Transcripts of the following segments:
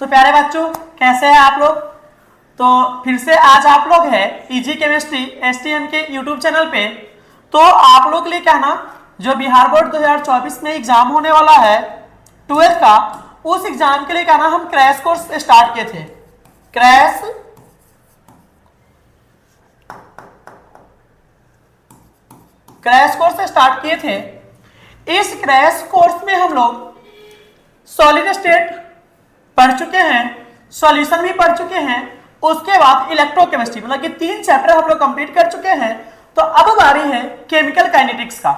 तो प्यारे बच्चों कैसे हैं आप लोग। तो फिर से आज आप लोग है इजी केमिस्ट्री एसटीएम के यूट्यूब चैनल पे। तो आप लोग के लिए क्या ना जो बिहार बोर्ड 2024 में एग्जाम होने वाला है 12th का, उस एग्जाम के लिए क्या ना हम क्रैश कोर्स स्टार्ट किए थे। क्रैश कोर्स स्टार्ट किए थे। इस क्रैश कोर्स में हम लोग सॉलिड स्टेट पढ़ चुके हैं, सॉल्यूशन भी पढ़ चुके हैं, उसके बाद इलेक्ट्रोकेमिस्ट्री मतलब कि 3 चैप्टर हम लोग कंप्लीट कर चुके हैं। तो अब बारी है केमिकल काइनेटिक्स का।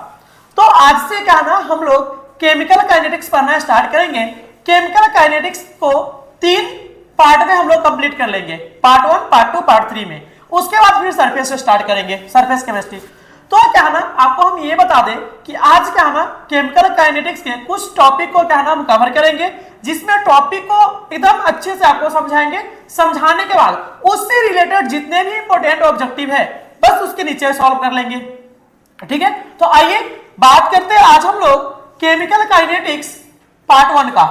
तो आज से क्या ना हम लोग केमिकल काइनेटिक्स पढ़ना स्टार्ट करेंगे। केमिकल काइनेटिक्स को 3 पार्ट में हम लोग कंप्लीट कर लेंगे, पार्ट 1, पार्ट 2, पार्ट 3 में। उसके बाद फिर सरफेस से स्टार्ट करेंगे, सरफेस केमिस्ट्री। तो क्या ना आपको हम ये बता दें कि आज क्या ना केमिकल काइनेटिक्स के कुछ टॉपिक को क्या ना हम कवर करेंगे, जिसमें टॉपिक को एकदम अच्छे से आपको समझाएंगे। समझाने के बाद उससे रिलेटेड जितने भी इंपॉर्टेंट ऑब्जेक्टिव है बस उसके नीचे सॉल्व कर लेंगे, ठीक है। तो आइए बात करते हैं आज हम लोग केमिकल काइनेटिक्स पार्ट 1 का।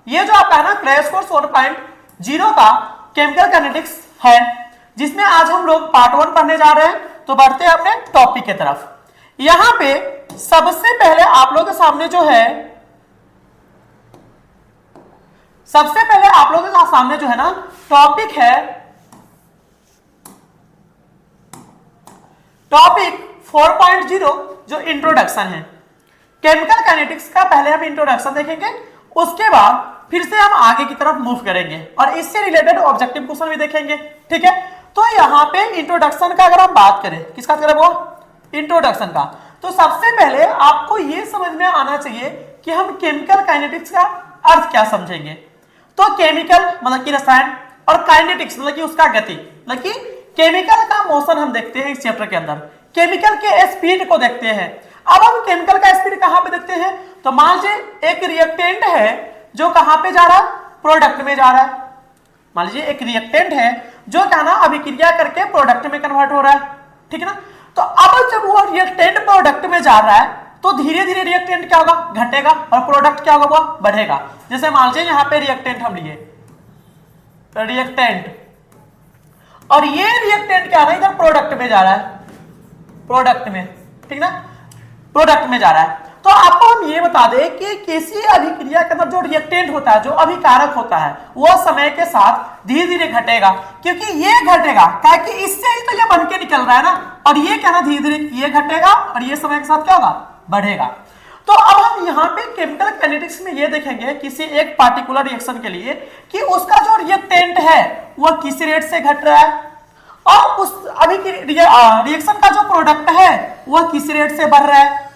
ये जो आपका है ना क्रैश कोर्स 1.0 का केमिकल काइनेटिक्स है, जिसमें आज हम लोग पार्ट 1 पढ़ने जा रहे हैं। तो बढ़ते हैं अपने टॉपिक की तरफ। यहां पे सबसे पहले आप लोगों के सामने जो है ना टॉपिक है, टॉपिक 4.0 जो इंट्रोडक्शन है। केमिकल काइनेटिक्स का पहले हम इंट्रोडक्शन देखेंगे, उसके बाद फिर से हम आगे की तरफ मूव करेंगे और इससे रिलेटेड ऑब्जेक्टिव क्वेश्चन भी देखेंगे, ठीक है। तो यहाँ पे इंट्रोडक्शन का अगर हम बात करें, किसका करें वो इंट्रोडक्शन का, तो सबसे पहले आपको ये समझ में आना चाहिए कि हम केमिकल काइनेटिक्स का अर्थ क्या समझेंगे। तो केमिकल मतलब कि रसायन और काइनेटिक्स मतलब कि उसका गति, मतलब कि केमिकल का मोशन हम देखते हैं इस चैप्टर के अंदर, केमिकल के स्पीड को देखते हैं। अब हम केमिकल का स्पीड कहां पे देखते हैं, तो मान लीजिए एक रिएक्टेंट है जो कहां पे जा रहा है, प्रोडक्ट में जा रहा है। मान लीजिए एक रिएक्टेंट है जो क्या ना अभिक्रिया करके प्रोडक्ट में कन्वर्ट हो रहा है, ठीक है ना। तो अब जब वो रिएक्टेंट प्रोडक्ट में जा रहा है तो धीरे धीरे रिएक्टेंट क्या होगा, घटेगा, और प्रोडक्ट क्या होगा, वो बढ़ेगा। जैसे मान लीजिए यहाँ पे रिएक्टेंट हम लिए, रिएक्टेंट, और ये रिएक्टेंट क्या है इधर प्रोडक्ट में जा रहा है, प्रोडक्ट में, ठीक ना, प्रोडक्ट में जा रहा है। तो आपको हम ये बता दें कि किसी अभिक्रिया के अंदर जो रिएक्टेंट होता है, जो अभिकारक होता है, वो समय के साथ धीरे धीरे घटेगा, क्योंकि ये घटेगा क्या कि इससे ही तो ये बन के निकल रहा है ना, और ये क्या ना धीरे धीरे ये घटेगा और ये समय के साथ क्या होगा, बढ़ेगा। तो अब हम यहाँ पे केमिकल काइनेटिक्स में ये देखेंगे किसी एक पार्टिकुलर रिएक्शन के लिए कि उसका जो रिएक्टेंट है वो किस रेट से घट रहा है, और उस रिएक्शन का जो प्रोडक्ट है वह किस रेट से बढ़ रहा है।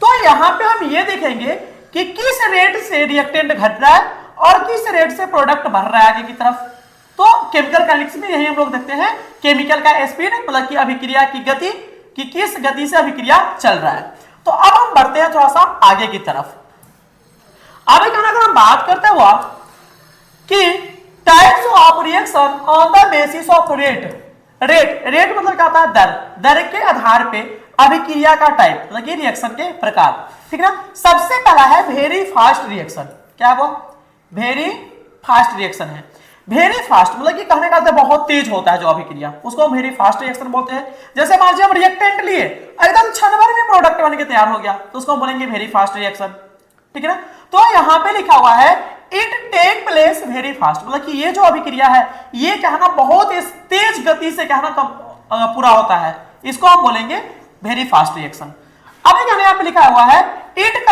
तो यहां पे हम ये देखेंगे कि किस रेट से रिएक्टेंट घट रहा है और किस रेट से प्रोडक्ट बढ़ रहा है आगे की तरफ। तो केमिकल काइनेटिक्स में यही हम लोग देखते हैं केमिकल का स्पीड मतलब कि अभिक्रिया की गति, कि किस गति से अभिक्रिया चल रहा है। तो अब हम बढ़ते हैं थोड़ा सा आगे की तरफ। आगे क्या अगर हम बात करते हुआ कि types of reaction on the basis of rate मतलब क्या होता है, दर के आधार पे अभिक्रिया का टाइप मतलब कि रिएक्शन के प्रकार, ठीक है ना। सबसे पहला है वेरी फास्ट रिएक्शन। क्या वो वेरी फास्ट रिएक्शन है। वेरी फास्ट मतलब कि कहने का बहुत तेज होता है जो अभिक्रिया, उसको हम वेरी फास्ट रिएक्शन बोलते हैं। जैसे मान लीजिए हम रिएक्टेंट लिए, एकदम क्षण भर में प्रोडक्ट बन के तैयार हो गया, तो उसको हम बोलेंगे वेरी फास्ट रिएक्शन, ठीक है ना। तो यहाँ पे लिखा हुआ है it take place very fast, मतलब कि ये जो अभिक्रिया है ये क्या है ना बहुत तेज गति से क्या है ना पूरा होता है, इसको हम बोलेंगे वेरी फास्ट रिएक्शन। अब यहाँ पे लिखा हुआ है इट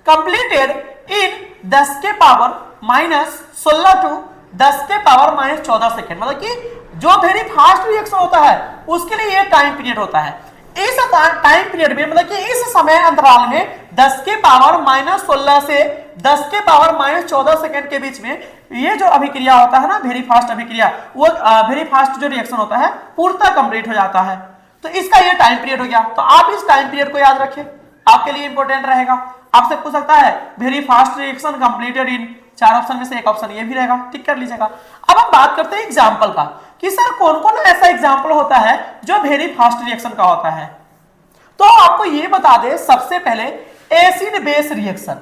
कंप्लीटेड इन 10 के पावर -16 टू 10 के पावर -14 सेकेंड, मतलब कि जो वेरी फास्ट रिएक्शन होता है उसके लिए ये टाइम पीरियड होता है। इस टाइम पीरियड में मतलब कि इस समय अंतराल में 10 के पावर -16 से 10 के पावर -14 सेकेंड के बीच में ये जो अभिक्रिया होता है ना वेरी फास्ट अभिक्रिया, वो वेरी फास्ट जो रिएक्शन होता है पूर्णतः कंप्लीट हो जाता है। तो इसका ये टाइम पीरियड हो गया। तो आप इस टाइम पीरियड को याद रखें, आपके लिए इंपॉर्टेंट रहेगा। आपसे पूछ सकता है very fast reaction completed in, 4 option में से एक ऑप्शन ये भी रहेगा, टिक कर लीजिएगा। अब हम बात करते हैं एग्जाम्पल का कि सर कौन कौन ऐसा एग्जाम्पल होता है जो वेरी फास्ट रिएक्शन का होता है। तो आपको ये बता दें सबसे पहले acid base reaction.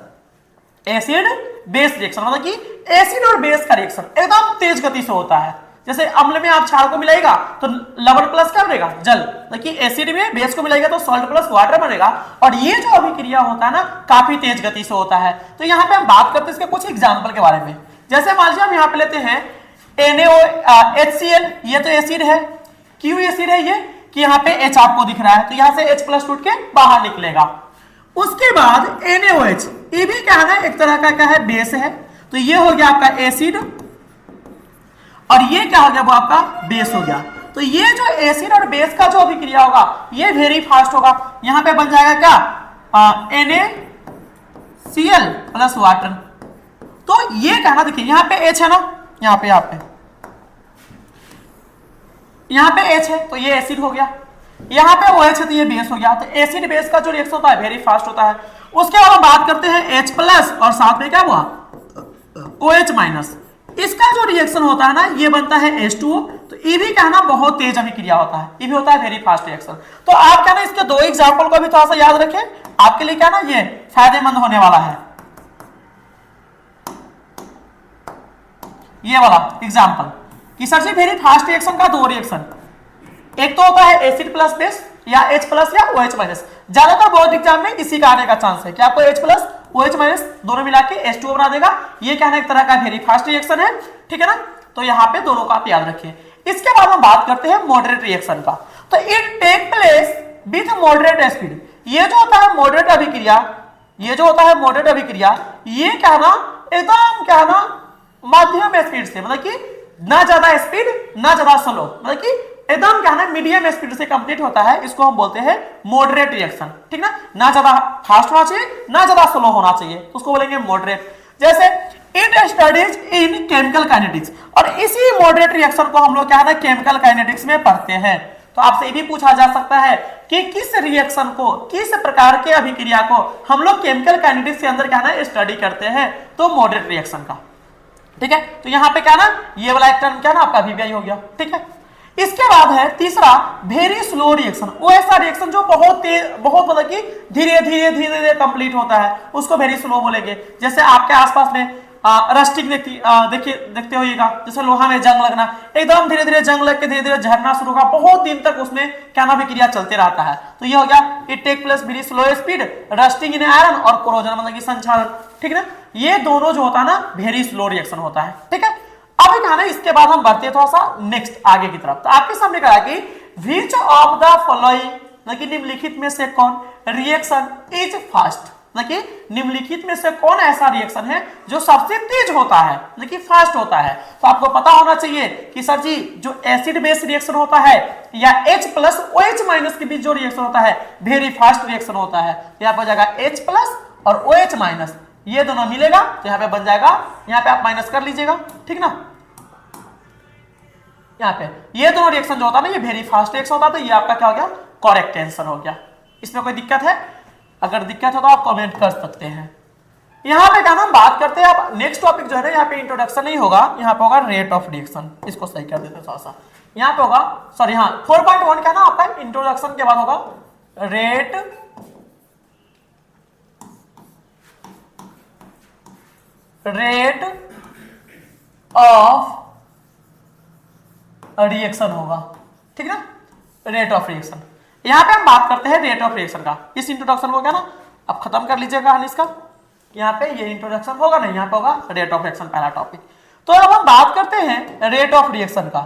Acid base reaction मतलब कि एसिड और बेस का रिएक्शन एकदम तेज गति से होता है। जैसे अम्ल में आप क्षार को मिलाएगा तो लवण प्लस क्या बनेगा, जल, मतलब कि एसिड में बेस को मिलाएगा तो सॉल्ट प्लस वाटर बनेगा। और ये जो अभिक्रिया होता है ना काफी तेज गति से होता है। तो यहाँ पे हम बात करते हैं इसके कुछ एग्जाम्पल के बारे में। जैसे मान लीजिए हम यहाँ पे लेते हैं NaOHCl, ये तो एसिड है। क्यों एसिड है ये कि यहाँ पे H आपको दिख रहा है तो यहाँ से H प्लस टूट के बाहर निकलेगा। उसके बाद NaOH, ये भी क्या है एक तरह का क्या है, बेस है। तो ये हो गया आपका एसिड और ये क्या हो गया, वो आपका बेस हो गया। तो ये जो एसिड और बेस का जो अभिक्रिया होगा ये वेरी फास्ट होगा। यहां पे बन जाएगा क्या, NaCl प्लस वाटर। तो ये कहना देखिए यहाँ पे H है ना, यहाँ पे H है तो ये एसिड हो गया, यहाँ पे OH है तो ये बेस हो गया। तो एसिड बेस का जो रिएक्शन होता है वेरी फास्ट होता है। उसके बाद हम बात करते हैं H प्लस और साथ में क्या हुआ, OH माइनस। इसका जो रिएक्शन होता है ना ये बनता है H2O। तो ये भी कहना बहुत तेज अभिक्रिया होता है, ये भी होता है वेरी फास्ट रिएक्शन। तो आप क्या ना इसके दो एग्जाम्पल को भी थोड़ा सा याद रखें, आपके लिए क्या ना ये फायदेमंद होने वाला है। ये वाला एग्जाम्पल कि सर जी वेरी फास्ट रिएक्शन का दो रिएक्शन, एक तो होता है एसिड प्लस बेस या H प्लस या OH माइनस। ज्यादातर बोर्ड एग्जाम में इसी का आने का चांस है कि आपको H प्लस OH माइनस दोनों मिला के H2O बना देगा। ये कहना एक तरह का वेरी फास्ट रिएक्शन है, ठीक है ना। तो यहाँ पे दोनों का आप याद रखिए। इसके बाद हम बात करते हैं मॉडरेट रिएक्शन का। तो it take place with moderate speed. ये जो होता है मॉडरेट अभिक्रिया, ये जो होता है मॉडरेट अभिक्रिया, ये कहना एकदम कहना मध्यम स्पीड से, मतलब कि ना ज्यादा स्पीड ना ज्यादा स्लो, मतलब कि एकदम क्या है मीडियम स्पीड से कंप्लीट होता है। इसको हम बोलते हैं मॉडरेट रिएक्शन, ठीक ना ज्यादा फास्ट होना चाहिए ना ज्यादा स्लो होना चाहिए, तो उसको बोलेंगे मॉडरेट। जैसे it studies in chemical kinetics, और इसी मॉडरेट रिएक्शन को हम लोग क्या है केमिकल काइनेटिक्स में पढ़ते हैं। तो आपसे ये भी पूछा जा सकता है कि किस रिएक्शन को, किस प्रकार के अभिक्रिया को हम लोग केमिकल काइनेटिक्स के अंदर क्या है स्टडी करते हैं, तो मॉडरेट रिएक्शन का, ठीक है। तो यहाँ पे क्या ना ये वाला एक टर्म क्या ना आपका VBI हो गया, ठीक है। इसके बाद है तीसरा वेरी स्लो रिएक्शन। वो ऐसा रिएक्शन जो बहुत तेज, बहुत मतलब कि धीरे धीरे धीरे धीरे कंप्लीट होता है, उसको वेरी स्लो बोलेंगे। जैसे आपके आसपास में रस्टिंग देखते होइएगा, जैसे लोहा में जंग लगना, एकदम धीरे धीरे जंग लग के धीरे धीरे झरना शुरू होगा, बहुत दिन तक उसमें क्या ना विक्रिया चलते रहता है। तो ये हो गया it take place very slow speed, rusting in iron और कोरोजन मतलब कि संक्षारण, ठीक है ना। ये दोनों जो होता है ना वेरी स्लो रिएक्शन होता है, ठीक है। अभी क्या ना इसके बाद हम बढ़ते हैं थोड़ा सा नेक्स्ट आगे की तरफ। तो आपके सामने कहा कि व्हिच ऑफ द फॉलोइंग, मतलब निम्नलिखित में से कौन रिएक्शन इज फास्ट, मतलब निम्नलिखित में से कौन ऐसा रिएक्शन है जो सबसे तेज होता है, मतलब कि फास्ट होता है। तो आपको पता होना चाहिए कि सर जी जो एसिड बेस रिएक्शन होता है या H प्लस OH माइनस के बीच जो रिएक्शन होता है वेरी फास्ट रिएक्शन होता है। यहाँ पर जाएगा H प्लस और OH माइनस, ये दोनों मिलेगा तो यहाँ पे बन जाएगा, यहाँ पे आप माइनस कर लीजिएगा, ठीक ना। यहाँ पे ये दोनों रिएक्शन जो होता है ना ये वेरी फास्ट रिएक्शन होता है। तो ये आपका क्या हो गया, करेक्ट आंसर हो गया। इसमें कोई दिक्कत है, अगर दिक्कत हो तो आप कमेंट कर सकते हैं। यहाँ पे क्या हम बात करते हैं, अब नेक्स्ट टॉपिक जो है ना यहाँ पे इंट्रोडक्शन नहीं होगा, यहाँ पे होगा रेट ऑफ रिएक्शन। इसको सही कर देते थोड़ा सा, यहाँ पे होगा सॉरी हाँ 4.1 क्या ना आपका इंट्रोडक्शन के बाद होगा रेट ऑफ रिएक्शन होगा, ठीक ना, रेट ऑफ रिएक्शन। यहां पे हम बात करते हैं रेट ऑफ रिएक्शन का। इस इंट्रोडक्शन को क्या ना अब खत्म कर लीजिएगा इसका, यहाँ पे ये इंट्रोडक्शन होगा नहीं, यहाँ पे होगा रेट ऑफ रिएक्शन पहला टॉपिक। तो अब हम बात करते हैं रेट ऑफ रिएक्शन का।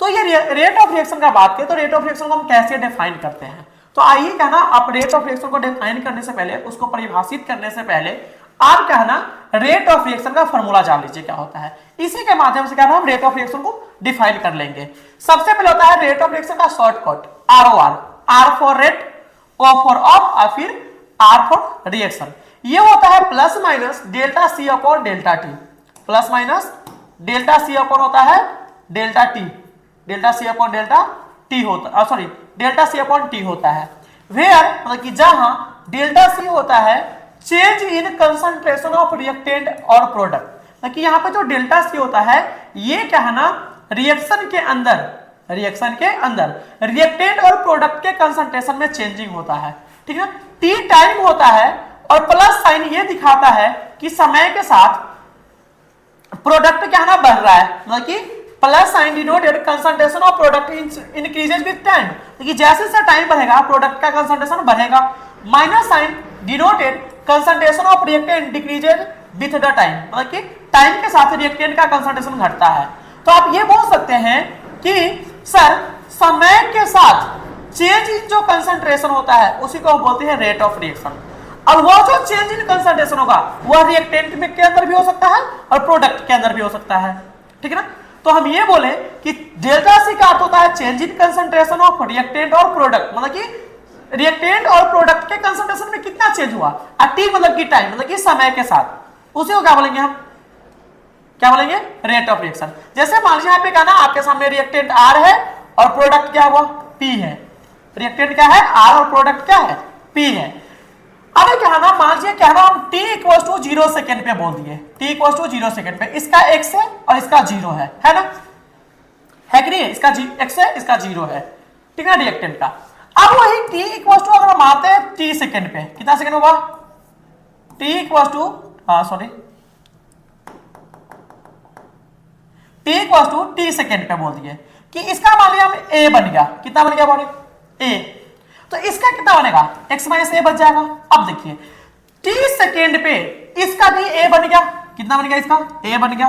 तो ये रेट ऑफ रिएक्शन का बात करें तो रेट ऑफ रिएक्शन को हम कैसे डिफाइन करते हैं। तो आइए कहना आप रेट ऑफ रिएक्शन को डिफाइन करने से पहले, उसको परिभाषित करने से पहले आप कहना रेट ऑफ रिएक्शन का फॉर्मूला जान लीजिए क्या होता है। इसी के माध्यम से कहना हम रेट ऑफ रिएक्शन को डिफाइन कर लेंगे। सबसे पहले होता है रेट ऑफ रिएक्शन का shortcut ROR, R for rate, O for of और फिर R फॉर रिएक्शन। ये होता है plus minus delta C upon delta T, plus minus delta C upon होता है delta T, delta C upon delta T होता, sorry delta C upon T होता है। वेयर मतलब कि जहां डेल्टा C होता है change in concentration of reactant और प्रोडक्ट, कि यहाँ पे जो डेल्टा C होता है ये क्या है ना रिएक्शन के अंदर रिएक्टेंट और प्रोडक्ट के कंसंट्रेशन में चेंजिंग होता है, ठीक है। T टाइम होता है और प्लस साइन ये दिखाता है कि समय के साथ प्रोडक्ट क्या है ना बढ़ रहा है, मतलब कि plus sign denoted concentration of product increases with time, कि जैसे जैसे टाइम बढ़ेगा प्रोडक्ट का कंसंट्रेशन बढ़ेगा। Minus sign denoted concentration of reactant decreases with the time, मतलब कि टाइम के साथ रिएक्टेंट का कंसंट्रेशन घटता है। तो आप ये बोल सकते हैं कि सर समय के साथ चेंज इन जो कंसंट्रेशन होता है उसी को बोलते हैं रेट ऑफ रिएक्शन। और वो जो चेंज इन कंसंट्रेशन होगा वह रिएक्टेंट में के अंदर भी हो सकता है और प्रोडक्ट के अंदर भी हो सकता है, ठीक है ना। तो हम ये बोले कि डेल्टा सी का अर्थ होता है change in concentration of reactant और प्रोडक्ट, मतलब कि रिएक्टेंट और प्रोडक्ट के कंसंट्रेशन में कितना चेंज हुआ, और टी मतलब कि टाइम, मतलब कि समय के साथ, उसी को क्या बोलेंगे हम, क्या बोलेंगे, रेट ऑफ रिएक्शन। जैसे मान लीजिए यहाँ पे कहना आपके सामने रिएक्टेंट आर है और प्रोडक्ट क्या हुआ, पी है। रिएक्टेंट क्या है, आर, और प्रोडक्ट क्या है, पी है। अरे क्या ना, मान लीजिए क्या ना, हम t इक्वल टू 0 सेकेंड पे बोल दिए, t इक्वल टू 0 सेकेंड पे, इसका x है और इसका 0 है ना, है कि नहीं, इसका x है, इसका 0 है, ठीक है, रिएक्टेंट का। अब वही t इक्वल टू अगर हम आते हैं t सेकेंड पे, कितना सेकेंड होगा, t equal to t second पे बोल दिए कि इसका मान लिया हम a बन गया, कितना बन गया बोले, a, तो इसका कितना बनेगा, x माइनस ए बच जाएगा। अब देखिए t सेकेंड पे इसका भी a बन गया, कितना बन गया, इसका a बन गया,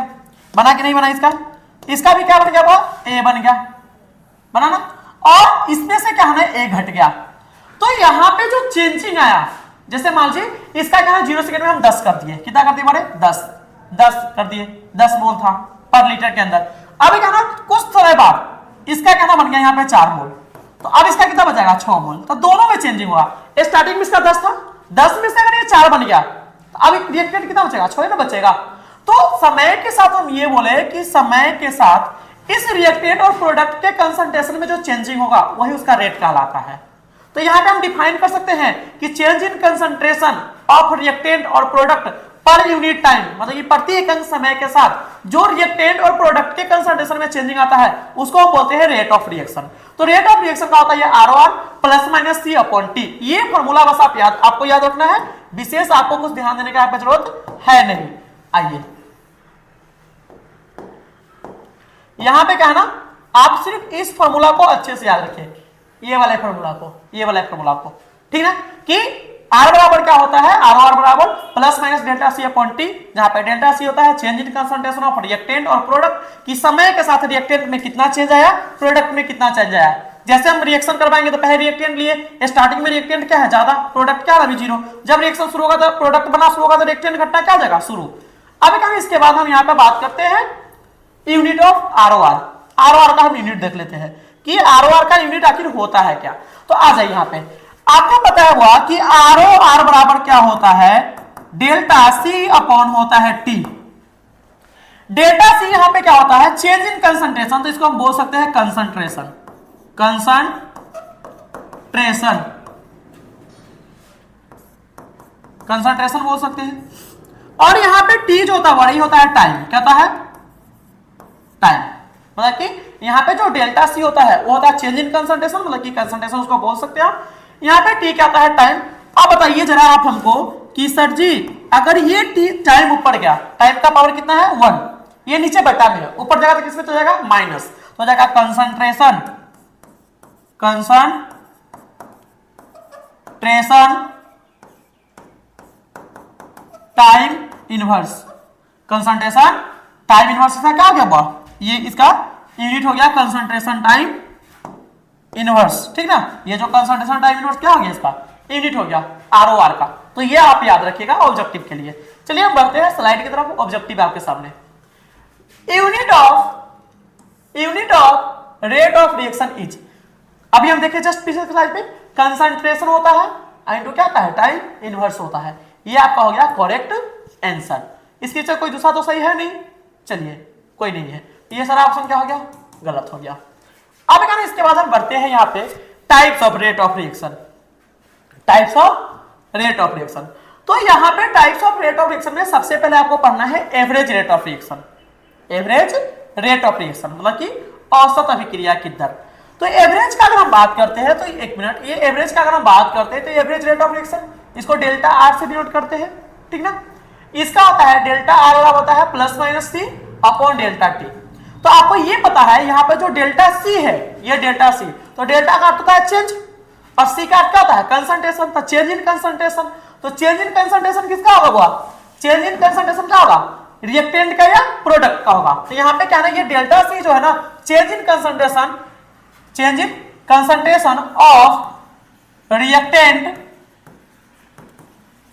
बना कि नहीं बना, इसका भी क्या बन गया, a बन गया, बना ना, और इसमें से क्या है, a घट गया। तो यहां पे जो चेंजिंग आया, जैसे मान लीजिए इसका क्या है, 0 सेकेंड में हम 10 कर दिए, कितना कर दिए बड़े, 10 कर दिए, 10 मोल था पर लीटर के अंदर। अब क्या ना, कुछ समय बाद इसका क्या बन गया यहाँ पे 4 मोल, तो अब इसका कितना बचेगा, 6 मोल। तो दोनों में चेंजिंग हुआ, स्टार्टिंग में इसका 10 था, 10 में से अगर ये 4 बन गया तो अब रिएक्टेंट कितना बचेगा, 6 ना बचेगा। तो समय के साथ हम ये बोले कि समय के साथ इस रिएक्टेंट और प्रोडक्ट के कंसंट्रेशन में जो चेंजिंग होगा वही उसका रेट कहलाता है। तो यहाँ पे हम डिफाइन कर सकते हैं कि change in concentration of reactant और प्रोडक्ट पर यूनिट टाइम, मतलब कि प्रति इकाई समय के साथ जो रिएक्टेंट और प्रोडक्ट के कंसंट्रेशन में चेंजिंग आता है उसको हम बोलते हैं रेट ऑफ रिएक्शन। तो रेट ऑफ रिएक्शन का होता है ROR plus minus C upon T। ये फॉर्मूला बस आपको याद रखना है, विशेष आपको कुछ ध्यान देने का जरूरत है नहीं। आइए यहां पे क्या है ना, आप सिर्फ इस फॉर्मूला को अच्छे से याद रखें, ये वाले फॉर्मूला को, ठीक है, कि R बराबर क्या होता है, ROR बराबर plus minus delta C upon T, जहां पे डेल्टा C होता है change in concentration of reactant और प्रोडक्ट, की समय के साथ रिएक्टेंट में कितना चेंज आया, प्रोडक्ट में कितना चेंज आया। जैसे हम रिएक्शन करवाएंगे तो पहले रिएक्टेंट लिए, स्टार्टिंग में रिएक्टेंट क्या है ज्यादा, प्रोडक्ट क्या है 0, जब रिएक्शन शुरू होगा तो प्रोडक्ट बना शुरू होगा तो रिएक्टेंट घटना क्या जाएगा, शुरू। अब क्या, इसके बाद हम यहाँ पे बात करते हैं यूनिट ऑफ ROR का हम यूनिट देख लेते हैं कि ROR का यूनिट आखिर होता है क्या। तो आ जाइए यहाँ पे, आपको पता हुआ कि ROR बराबर क्या होता है, डेल्टा C अपॉन होता है T। डेल्टा C यहां पे क्या होता है, चेंज इन कंसंट्रेशन, तो इसको हम बोल सकते हैं कंसंट्रेशन बोल सकते हैं। और यहां पे T जो होता है वही होता है टाइम, क्या होता है, टाइम, मतलब कि यहाँ पे जो डेल्टा C होता है वो होता है चेंज इन कंसंट्रेशन, मतलब कि कंसंट्रेशन उसको बोल सकते हैं आप। यहाँ पे T क्या होता है, टाइम। अब बताइए जरा आप हमको कि सर जी अगर ये T टाइम ऊपर गया, टाइम का पावर कितना है 1, ये नीचे बटा में है, ऊपर जाएगा तो किसमें चला जाएगा, माइनस, तो जाएगा concentration time inverse, concentration time inverse का क्या हो गया, ये इसका यूनिट हो गया कंसंट्रेशन टाइम इनवर्स, ठीक ना। ये जो कंसंट्रेशन टाइम इनवर्स क्या हो गया, इसका यूनिट हो गया ROR का। तो ये आप याद रखिएगा ऑब्जेक्टिव के लिए। चलिए हम बढ़ते हैं स्लाइड की तरफ, ऑब्जेक्टिव आपके सामने, unit of rate of reaction is, अभी हम देखें जस्ट पिछले स्लाइड पे कंसंट्रेशन होता है इनटू क्या होता है, टाइम इनवर्स होता है। ये आपका हो गया करेक्ट आंसर, इसके कोई दूसरा तो सही है नहीं, चलिए कोई नहीं है, ये सारा ऑप्शन क्या हो गया, गलत हो गया। अब क्या, इसके बाद हम बढ़ते हैं यहाँ पे types of rate of reaction, तो यहाँ पे types of rate of reaction में सबसे पहले आपको पढ़ना है एवरेज रेट ऑफ रिएक्शन, मतलब कि औसत अभिक्रिया की दर। तो एवरेज का अगर हम बात करते हैं तो एक मिनट, ये एवरेज का अगर हम बात करते हैं तो एवरेज रेट ऑफ रिएक्शन, इसको डेल्टा R से डिनोट करते हैं, ठीक ना। इसका होता है डेल्टा आर बराबर होता है प्लस माइनस सी अपॉन डेल्टा टी। तो आपको ये पता है यहाँ पे जो डेल्टा सी है ये डेल्टा सी, तो डेल्टा का अर्थ होता है चेंज और सी का अर्थ क्या होता है कंसंट्रेशन, तो चेंज इन कंसंट्रेशन। तो चेंज इन कंसंट्रेशन किसका होगा? चेंज इन कंसंट्रेशन क्या होगा? रिएक्टेंट का या प्रोडक्ट का होगा। तो यहाँ पे क्या है ये डेल्टा सी जो है ना change in concentration of reactant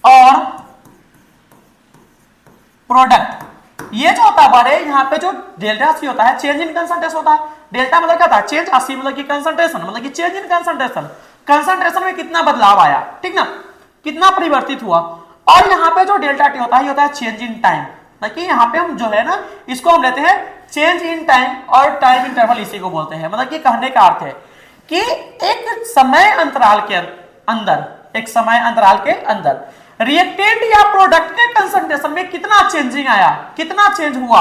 और प्रोडक्ट, ये जो होता है बारे यहाँ पे जो डेल्टा सी होता है चेंज इन कंसंट्रेशन होता है। डेल्टा मतलब क्या था? चेंज, सी मतलब कि कंसंट्रेशन, मतलब कि चेंज इन कंसंट्रेशन, कंसंट्रेशन में कितना बदलाव आया, ठीक ना, कितना परिवर्तित हुआ। और यहाँ पे जो डेल्टा टी होता है ये होता है चेंज इन टाइम, ताकि यहाँ पे हम जो है ना इसको हम लेते हैं चेंज इन टाइम और टाइम इंटरवल इसी को बोलते हैं। मतलब कि कहने का अर्थ है कि एक समय अंतराल के अंदर, एक समय अंतराल के अंदर रिएक्टेंट या प्रोडक्ट के कंसंट्रेशन में कितना चेंजिंग आया, कितना चेंज हुआ,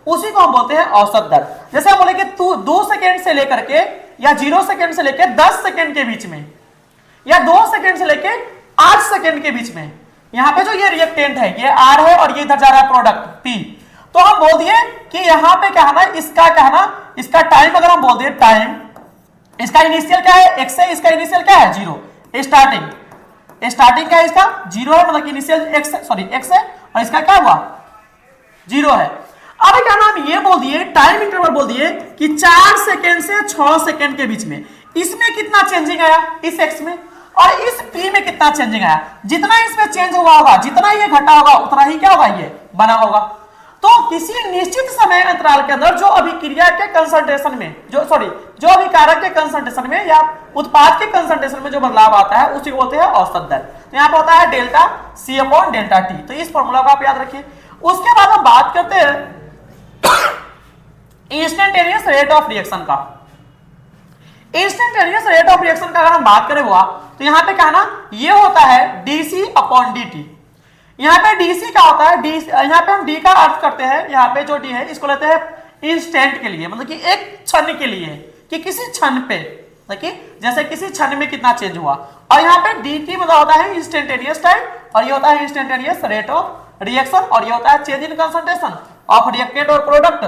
उसी को हम बोलते हैं औसत दर। जैसे हम बोले कि 2 सेकेंड से लेकर के या 0 सेकेंड से लेकर 10 सेकेंड के बीच में या 2 सेकेंड से लेकर 8 सेकेंड के बीच में यहाँ पे जो ये रिएक्टेंट है ये आर है और ये इधर जा रहा है प्रोडक्ट पी, तो हम बोल दिए कि यहाँ पे क्या है ना इसका टाइम अगर हम बोल दिए टाइम, इसका इनिशियल क्या है x है, इसका इनिशियल क्या है 0, स्टार्टिंग क्या है इसका 0 है, मतलब इनिशियल x है और इसका क्या हुआ 0 है। अब क्या नाम ये बोल दिए टाइम इंटरवल बोल दिए कि 4 सेकेंड से 6 सेकेंड के बीच में इसमें कितना चेंजिंग आया इस x में और इस p में कितना चेंजिंग आया। जितना इसमें चेंज हुआ होगा, जितना ये घटा होगा उतना ही क्या होगा ये बना होगा। तो किसी निश्चित समय अंतराल के अंदर जो अभिक्रिया के कंसंट्रेशन में जो अभिकारक के कंसंट्रेशन में या उत्पाद के कंसंट्रेशन में जो बदलाव आता है उसी को बोलते हैं औसत दर। तो यहाँ पे होता है delta C upon delta T. तो इस फॉर्मूला को आप याद रखिए। उसके बाद हम बात करते हैं इंस्टेंटेनियस रेट ऑफ रिएक्शन का। इंस्टेंटेनियस रेट ऑफ रिएक्शन का अगर हम बात करें हुआ तो यहाँ पे क्या ना ये होता है डीसी अपॉन dt। यहाँ पे डीसी क्या होता है, यहाँ पे हम डी का अर्थ करते हैं, यहाँ पे जो डी है इसको लेते हैं इंस्टेंट के लिए, मतलब कि एक क्षण के लिए, कि किसी क्षण पे, देखिए जैसे किसी क्षण में कितना चेंज हुआ। और यहाँ पे dt मतलब होता है इंस्टेंटेनियस टाइम और ये होता है इंस्टेंटेनियस रेट ऑफ रिएक्शन और ये होता है change in concentration of reactant और प्रोडक्ट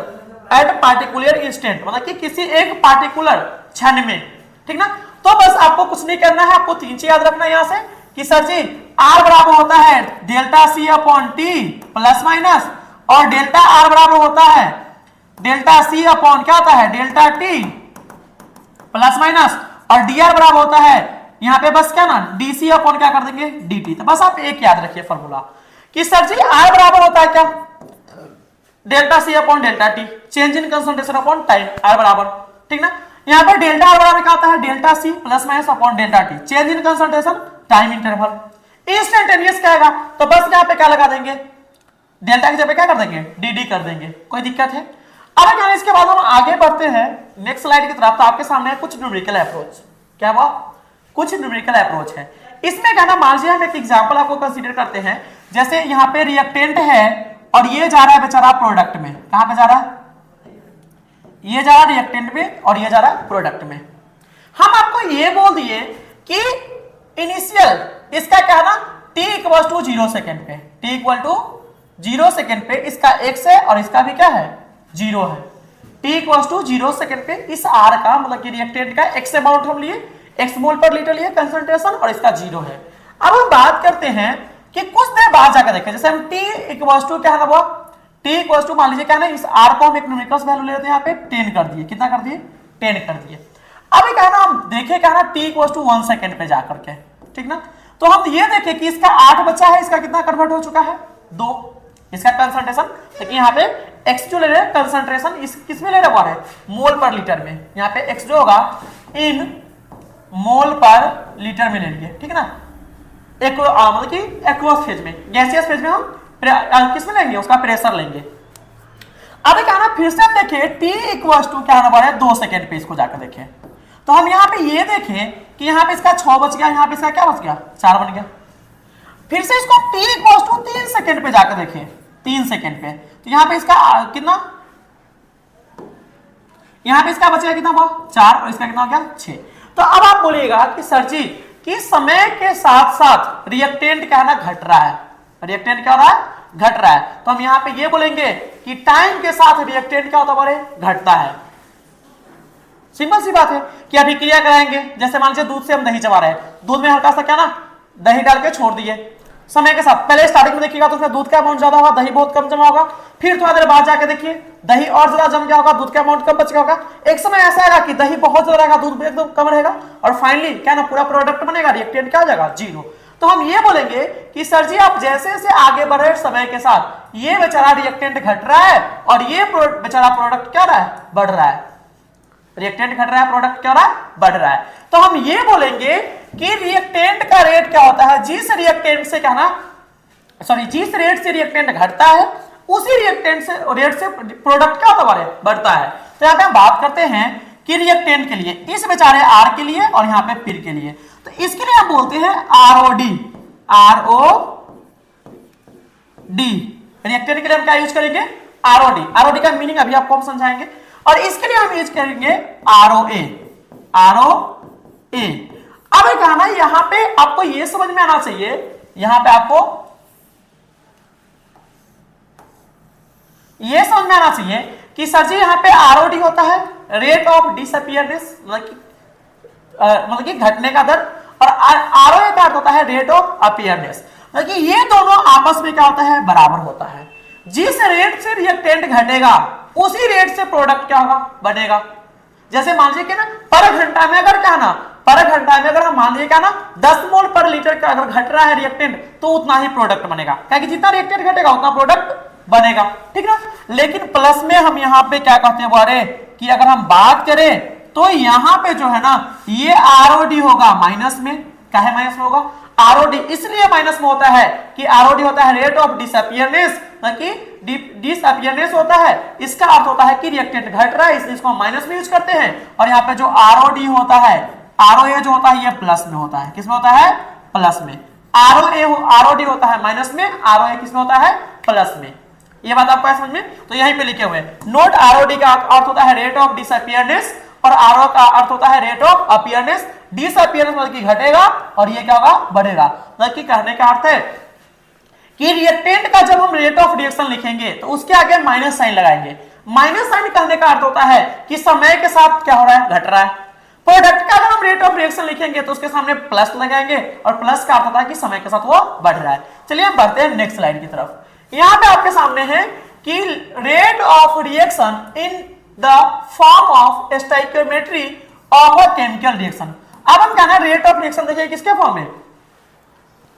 एट पार्टिकुलर इंस्टेंट, मतलब कि किसी एक पार्टिकुलर क्षण में, ठीक ना। तो बस आपको कुछ नहीं करना है, आपको 3 चीज याद रखना है यहाँ से कि सर जी R बराबर होता है delta C upon T plus minus और डेल्टा R बराबर होता है डेल्टा सी अपॉन क्या होता है डेल्टा टी प्लस माइनस और dr बराबर होता है यहाँ पे बस क्या ना dc अपॉन क्या कर देंगे dt। तो बस आप एक याद रखिए फॉर्मूला कि सर जी R बराबर होता है क्या delta C upon delta T, change in concentration upon time R बराबर, ठीक ना। यहाँ पर डेल्टा R बराबर क्या होता है delta C plus minus upon delta T, change in concentration time interval. Instantaneous क्या आएगा तो बस यहाँ पे क्या लगा देंगे डेल्टा की जगह क्या कर देंगे dd कर देंगे, कोई दिक्कत है। अब क्या इसके बाद हम आगे बढ़ते हैं नेक्स्ट स्लाइड की तरफ। तो आपके सामने कुछ न्यूमेरिकल अप्रोच, क्या हुआ कुछ न्यूमेरिकल अप्रोच है। इसमें क्या ना मान लीजिए हम एक एग्जांपल आपको कंसीडर करते हैं, जैसे यहाँ पे रिएक्टेंट है और ये जा रहा है बेचारा प्रोडक्ट में, कहां पे जा रहा है ये जा रहा है रिएक्टेंट में और ये जा रहा है प्रोडक्ट में। हम आपको ये बोल दिए कि इनिशियल इसका क्या है ना t इक्वल टू 0 सेकेंड पे, t इक्वल टू 0 सेकेंड पे इसका x है और इसका भी क्या है 0 है। t इक्वल टू 0 सेकेंड पे इस r का मतलब कि रिएक्टेंट का x अमाउंट हम लिए, x मोल पर लीटर लिए कंसंट्रेशन और इसका 0 है। अब हम बात करते हैं कि कुछ देर बाद जाकर देखें, जैसे हम t इक्वल टू क्या है ना t इक्वल टू मान लीजिए क्या ना इस r को हम एक न्यूमेरिकल वैल्यू ले लेते हैं, यहाँ पे 10 कर दिए, कितना कर दिए 10 कर दिए। अभी क्या ना हम देखें क्या ना t इक्वल टू 1 सेकेंड पे जाकर के, ठीक ना। तो हम ये देखें कि इसका 8 बचा है, इसका कितना कन्वर्ट हो चुका है 2, इसका कंसंट्रेशन, लेकिन यहाँ पे x जो ले रहे हैं कंसंट्रेशन इस किस में ले रहे हैं मोल पर लीटर में, यहाँ पे x जो होगा इन मोल पर लीटर में ले लिए, ठीक है ना। मतलब कि एक्वस फेज में, गैसियस फेज में हम किस में लेंगे उसका प्रेशर लेंगे। अब क्या ना फिर से हम देखें t इक्वल टू क्या होना है 2 सेकेंड पे, इसको जाकर देखें तो हम यहाँ पे ये देखें कि यहाँ पे इसका 6 बच गया, यहाँ पे इसका क्या बच गया 4 बन गया। फिर से इसको t इक्वल टू 3 सेकेंड पे जाकर देखें, 3 सेकेंड पे तो यहाँ पे इसका कितना, यहाँ पे इसका बचेगा कितना हुआ 4 और इसका कितना हो गया 6। तो अब आप बोलिएगा कि सर जी कि समय के साथ साथ रिएक्टेंट क्या ना घट रहा है, रिएक्टेंट क्या हो रहा है घट रहा है। तो हम यहाँ पे ये बोलेंगे कि टाइम के साथ रिएक्टेंट क्या होता है, घटता है। सिंपल सी बात है कि अभिक्रिया कराएंगे, जैसे मान लीजिए दूध से हम दही चबा रहे हैं, दूध में हल्का सा क्या ना दही डाल के छोड़ दिए, समय के साथ पहले स्टार्टिंग में देखिएगा तो उसमें दूध का अमाउंट ज्यादा होगा, दही बहुत कम जमा होगा, फिर थोड़ा देर बाद जाके देखिए दही और ज्यादा जम गया होगा, दूध का अमाउंट कम बच गया होगा, एक समय ऐसा आएगा कि दही बहुत ज्यादा रहेगा, दूध एकदम कम रहेगा, और फाइनली क्या ना पूरा प्रोडक्ट बनेगा, रिएक्टेंट क्या हो जाएगा, जीरो। तो हम ये बोलेंगे कि सर जी आप जैसे जैसे आगे बढ़ रहे समय के साथ ये बेचारा रिएक्टेंट घट रहा है और ये बेचारा प्रोडक्ट क्या रहा है, बढ़ रहा है। रिएक्टेंट घट रहा है, प्रोडक्ट क्या रहा है, बढ़ रहा है। तो हम ये बोलेंगे कि रिएक्टेंट का रेट क्या होता है, जिस रिएक्टेंट से क्या ना जिस रेट से रिएक्टेंट घटता है उसी रिएक्टेंट से रेट से प्रोडक्ट क्या होता है, बढ़ता है। तो यहाँ पे हम बात करते हैं कि रिएक्टेंट के लिए, इस बेचारे आर के लिए और यहाँ पे पीर के लिए, तो इसके लिए हम बोलते हैं आरओडी, आरओडी। रिएक्टेंट के लिए हम क्या यूज करेंगे, आरओडी। आरओडी का मीनिंग अभी आपको हम समझाएंगे। और इसके लिए हम यूज करेंगे आरओए, आरओए। अब एक कहना यहां पे आपको ये समझ में आना चाहिए, यहां पे आपको ये समझ में आना चाहिए कि सर जी यहां पे आरओडी होता है रेट ऑफ डिसअपियरेंस, मतलब कि घटने का दर, और आरओए का अर्थ होता है रेट ऑफ अपीयरनेस, मतलब कि ये दोनों आपस में क्या होता है, बराबर होता है। जिस रेट से रिएक्टेंट घटेगा उसी रेट से प्रोडक्ट क्या होगा, बनेगा। जैसे मान लीजिए कि ना पर घंटा में अगर क्या ना पर घंटा में अगर हम मान लीजिए क्या ना 10 मोल पर लीटर का अगर घट रहा है रिएक्टेंट तो उतना ही प्रोडक्ट बनेगा, क्योंकि जितना रिएक्टेंट घटेगा उतना प्रोडक्ट बनेगा, ठीक ना। लेकिन प्लस में हम यहाँ पे क्या कहते हैं बोले कि अगर हम बात करें तो यहाँ पे जो है ना ये आरओडी होगा माइनस में, क्या है माइनस में होगा, आरओडी इसलिए माइनस में होता है कि आरओडी होता है रेट ऑफ डिसअपियरेंस, कि डिसअपियरेंस होता है, इसका अर्थ होता है कि रिएक्टेंट घट रहा है, इसलिए इसको माइनस में यूज करते हैं। और यहाँ पे जो आरओडी होता है, आरओए जो होता है ये प्लस में होता है, किसमें होता है, प्लस में। आरओडी होता है माइनस में, आरओए किसमें होता है, प्लस में। ये बात आपको समझ में, तो यहीं पे लिखे हुए नोट। आरओडी का अर्थ होता है रेट ऑफ डिसअपियरेंस और आरओ का अर्थ होता है रेट ऑफ अपीयरेंस। डिसअपियरेंस मतलब कि घटेगा और ये क्या होगा, बढ़ेगा। मतलब कि कहने का अर्थ है कि रिएक्टेंट का जब हम रेट ऑफ रिएक्शन लिखेंगे तो उसके आगे माइनस साइन लगाएंगे। माइनस साइन कहने का अर्थ होता है कि समय के साथ क्या हो रहा है, घट रहा है। प्रोडक्ट का अगर हम रेट ऑफ रिएक्शन लिखेंगे तो उसके सामने प्लस लगाएंगे और प्लस का अर्थ होता है कि समय के साथ वो बढ़ रहा है। चलिए हम बढ़ते हैं नेक्स्ट स्लाइड की तरफ। यहां पे आपके सामने है कि rate of reaction in the form of stoichiometry of a chemical reaction. अब हम कहना रेट ऑफ रिएक्शन देखेंगे किसके फॉर्म में,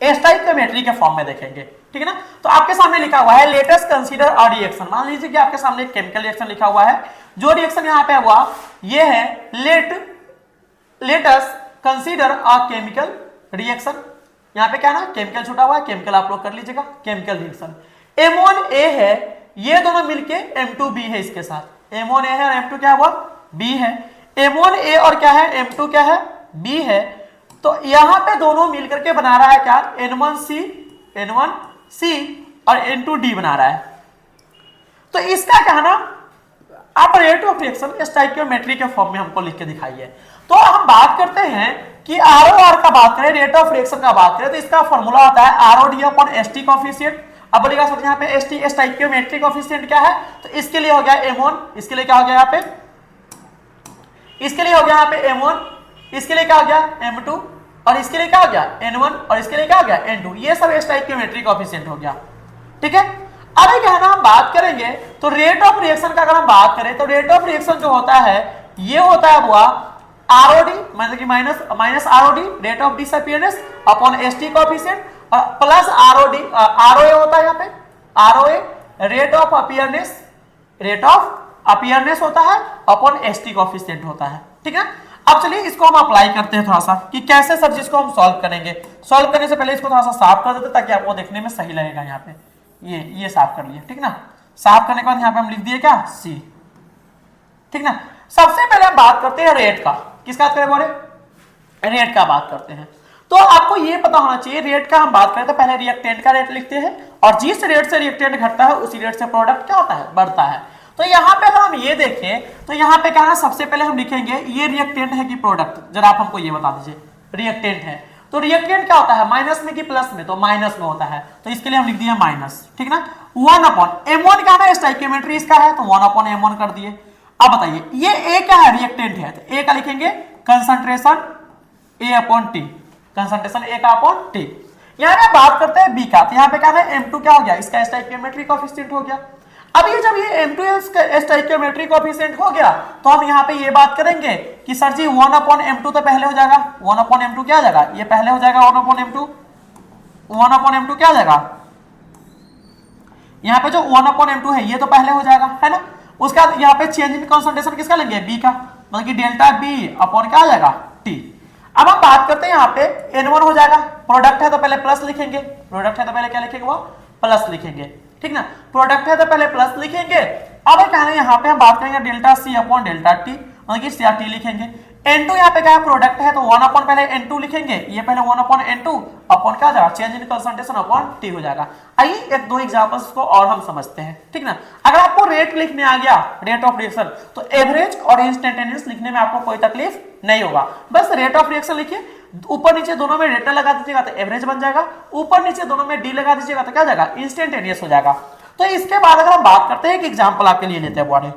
स्टोइकियोमेट्री के फॉर्म में देखेंगे, ठीक है ना। तो आपके सामने लिखा हुआ है let us consider a reaction. मान लीजिए कि आपके सामने एक केमिकल रिएक्शन लिखा हुआ है, जो रिएक्शन यहां पे हुआ ये है let us consider a chemical reaction. यहां पे क्या ना केमिकल छूटा हुआ है, केमिकल आप लोग कर लीजिएगा, केमिकल रिएक्शन M1A है, ये दोनों मिलके M2B है, इसके साथ M1A है और M2 क्या हुआ, B है। M1A और क्या है, M2 क्या है, B है। तो यहां पे दोनों मिलकर के बना रहा है क्या, N1C और N2D बना रहा है। तो इसका कहना आप रेट ऑफ रिएक्शन स्टोइकियोमेट्री के फॉर्म में हमको लिख के दिखाइए। तो हम बात करते हैं कि ROR का बात करें, रेट ऑफ रिएक्शन का बात करें, तो इसका फॉर्मूला होता है ROD अपॉन ST कोएफिशिएंट। अब बोलिएगा सर यहाँ पे ST स्टोइकियोमेट्री कोएफिशिएंट क्या है, तो इसके लिए हो गया M1, इसके लिए क्या हो गया यहाँ पे, इसके लिए हो गया यहाँ पे M1, इसके लिए क्या हो गया M2 और इसके लिए क्या हो गया N1 और इसके लिए क्या हो गया N2। ये सब स्टोइकियोमेट्री कोएफिशिएंट हो गया, ठीक है। अब एक है ना हम बात करेंगे तो रेट ऑफ रिएक्शन का अगर हम बात करें तो रेट ऑफ रिएक्शन जो होता है ये होता है हुआ ROD मतलब कि minus ROD rate of disappearance upon ST coefficient और प्लस ROA होता है यहाँ पे ROA रेट ऑफ अपीयरनेस होता है अपॉन ST कोएफिशिएंट होता है, ठीक है। अब चलिए इसको हम अप्लाई करते हैं थोड़ा सा कि कैसे सर जिसको हम सॉल्व करेंगे। सॉल्व करने से पहले इसको थोड़ा सा साफ कर देते ताकि आपको देखने में सही लगेगा। यहाँ पे ये साफ कर लिए, ठीक ना। साफ करने के बाद यहाँ पे हम लिख दिए क्या C, ठीक ना। सबसे पहले हम बात करते हैं रेट का, किसका बात करें बोले, रेट का बात करते हैं। तो आपको ये पता होना चाहिए रेट का हम बात करें तो पहले रिएक्टेंट का रेट लिखते हैं और जिस रेट से रिएक्टेंट घटता है उसी रेट से प्रोडक्ट क्या होता है, बढ़ता है। तो यहाँ पे अगर हम ये देखें तो यहाँ पे क्या है सबसे पहले हम लिखेंगे ये रिएक्टेंट है कि प्रोडक्ट, जरा आप हमको ये बता दीजिए, रिएक्टेंट है तो रिएक्टेंट क्या होता है, माइनस में कि प्लस में, तो माइनस में होता है, तो इसके लिए हम लिख दिए माइनस, ठीक ना। 1/m1 क्या है, स्टोइकियोमेट्री इसका है, तो 1/m1 कर दिए। अब बताइए ये ए क्या है, रिएक्टेंट है, तो ए का लिखेंगे कंसंट्रेशन A/T, कंसंट्रेशन A का अपॉन T। यहाँ पे बात करते हैं B का, तो यहाँ पे क्या है M2 क्या हो गया, इसका स्टोइकियोमेट्री कोएफिशिएंट हो गया। अब ये जब ये M2 स्टोइकियोमेट्री कोएफिशिएंट हो गया, तो हम यहाँ पे ये बात करेंगे कि सर जी 1/m2 तो पहले हो जाएगा, 1/m2 क्या आ जाएगा, ये पहले हो जाएगा 1/m2 क्या आ जाएगा, यहाँ पे जो 1/m2 है ये तो पहले हो जाएगा, है ना। उसका यहाँ पे चेंज इन कंसंट्रेशन किसका लेंगे, बी का, मतलब कि डेल्टा बी अपॉन क्या आ जाएगा, टी। अब हम बात करते हैं यहाँ पे N1 हो जाएगा, प्रोडक्ट है तो पहले प्लस लिखेंगे, प्रोडक्ट है तो पहले क्या लिखेंगे, वो प्लस लिखेंगे, ठीक ना। प्रोडक्ट है तो पहले प्लस लिखेंगे। अब क्या है यहाँ पे हम बात करेंगे delta C upon delta T, मतलब कि सी आर टी लिखेंगे। N2 यहाँ पे क्या है, प्रोडक्ट है तो 1 अपॉन पहले N2 लिखेंगे, ये पहले 1 अपॉन N2 अपॉन क्या जाएगा, change in concentration upon T हो जाएगा। आइए एक दो एग्जांपल्स को और हम समझते हैं, ठीक ना। अगर आपको रेट लिखने आ गया, रेट ऑफ रिएक्शन, तो एवरेज और इंस्टेंटेनियस लिखने में आपको कोई तकलीफ नहीं होगा। बस रेट ऑफ रिएक्शन लिखिए, ऊपर नीचे दोनों में डेल्टा लगा दीजिएगा तो एवरेज बन जाएगा, ऊपर नीचे दोनों में डी लगा दीजिएगा तो क्या जाएगा, इंस्टेंटेनियस हो जाएगा। तो इसके बाद अगर हम बात करते हैं एक एग्जांपल आपके लिए लेते हैं बॉडी।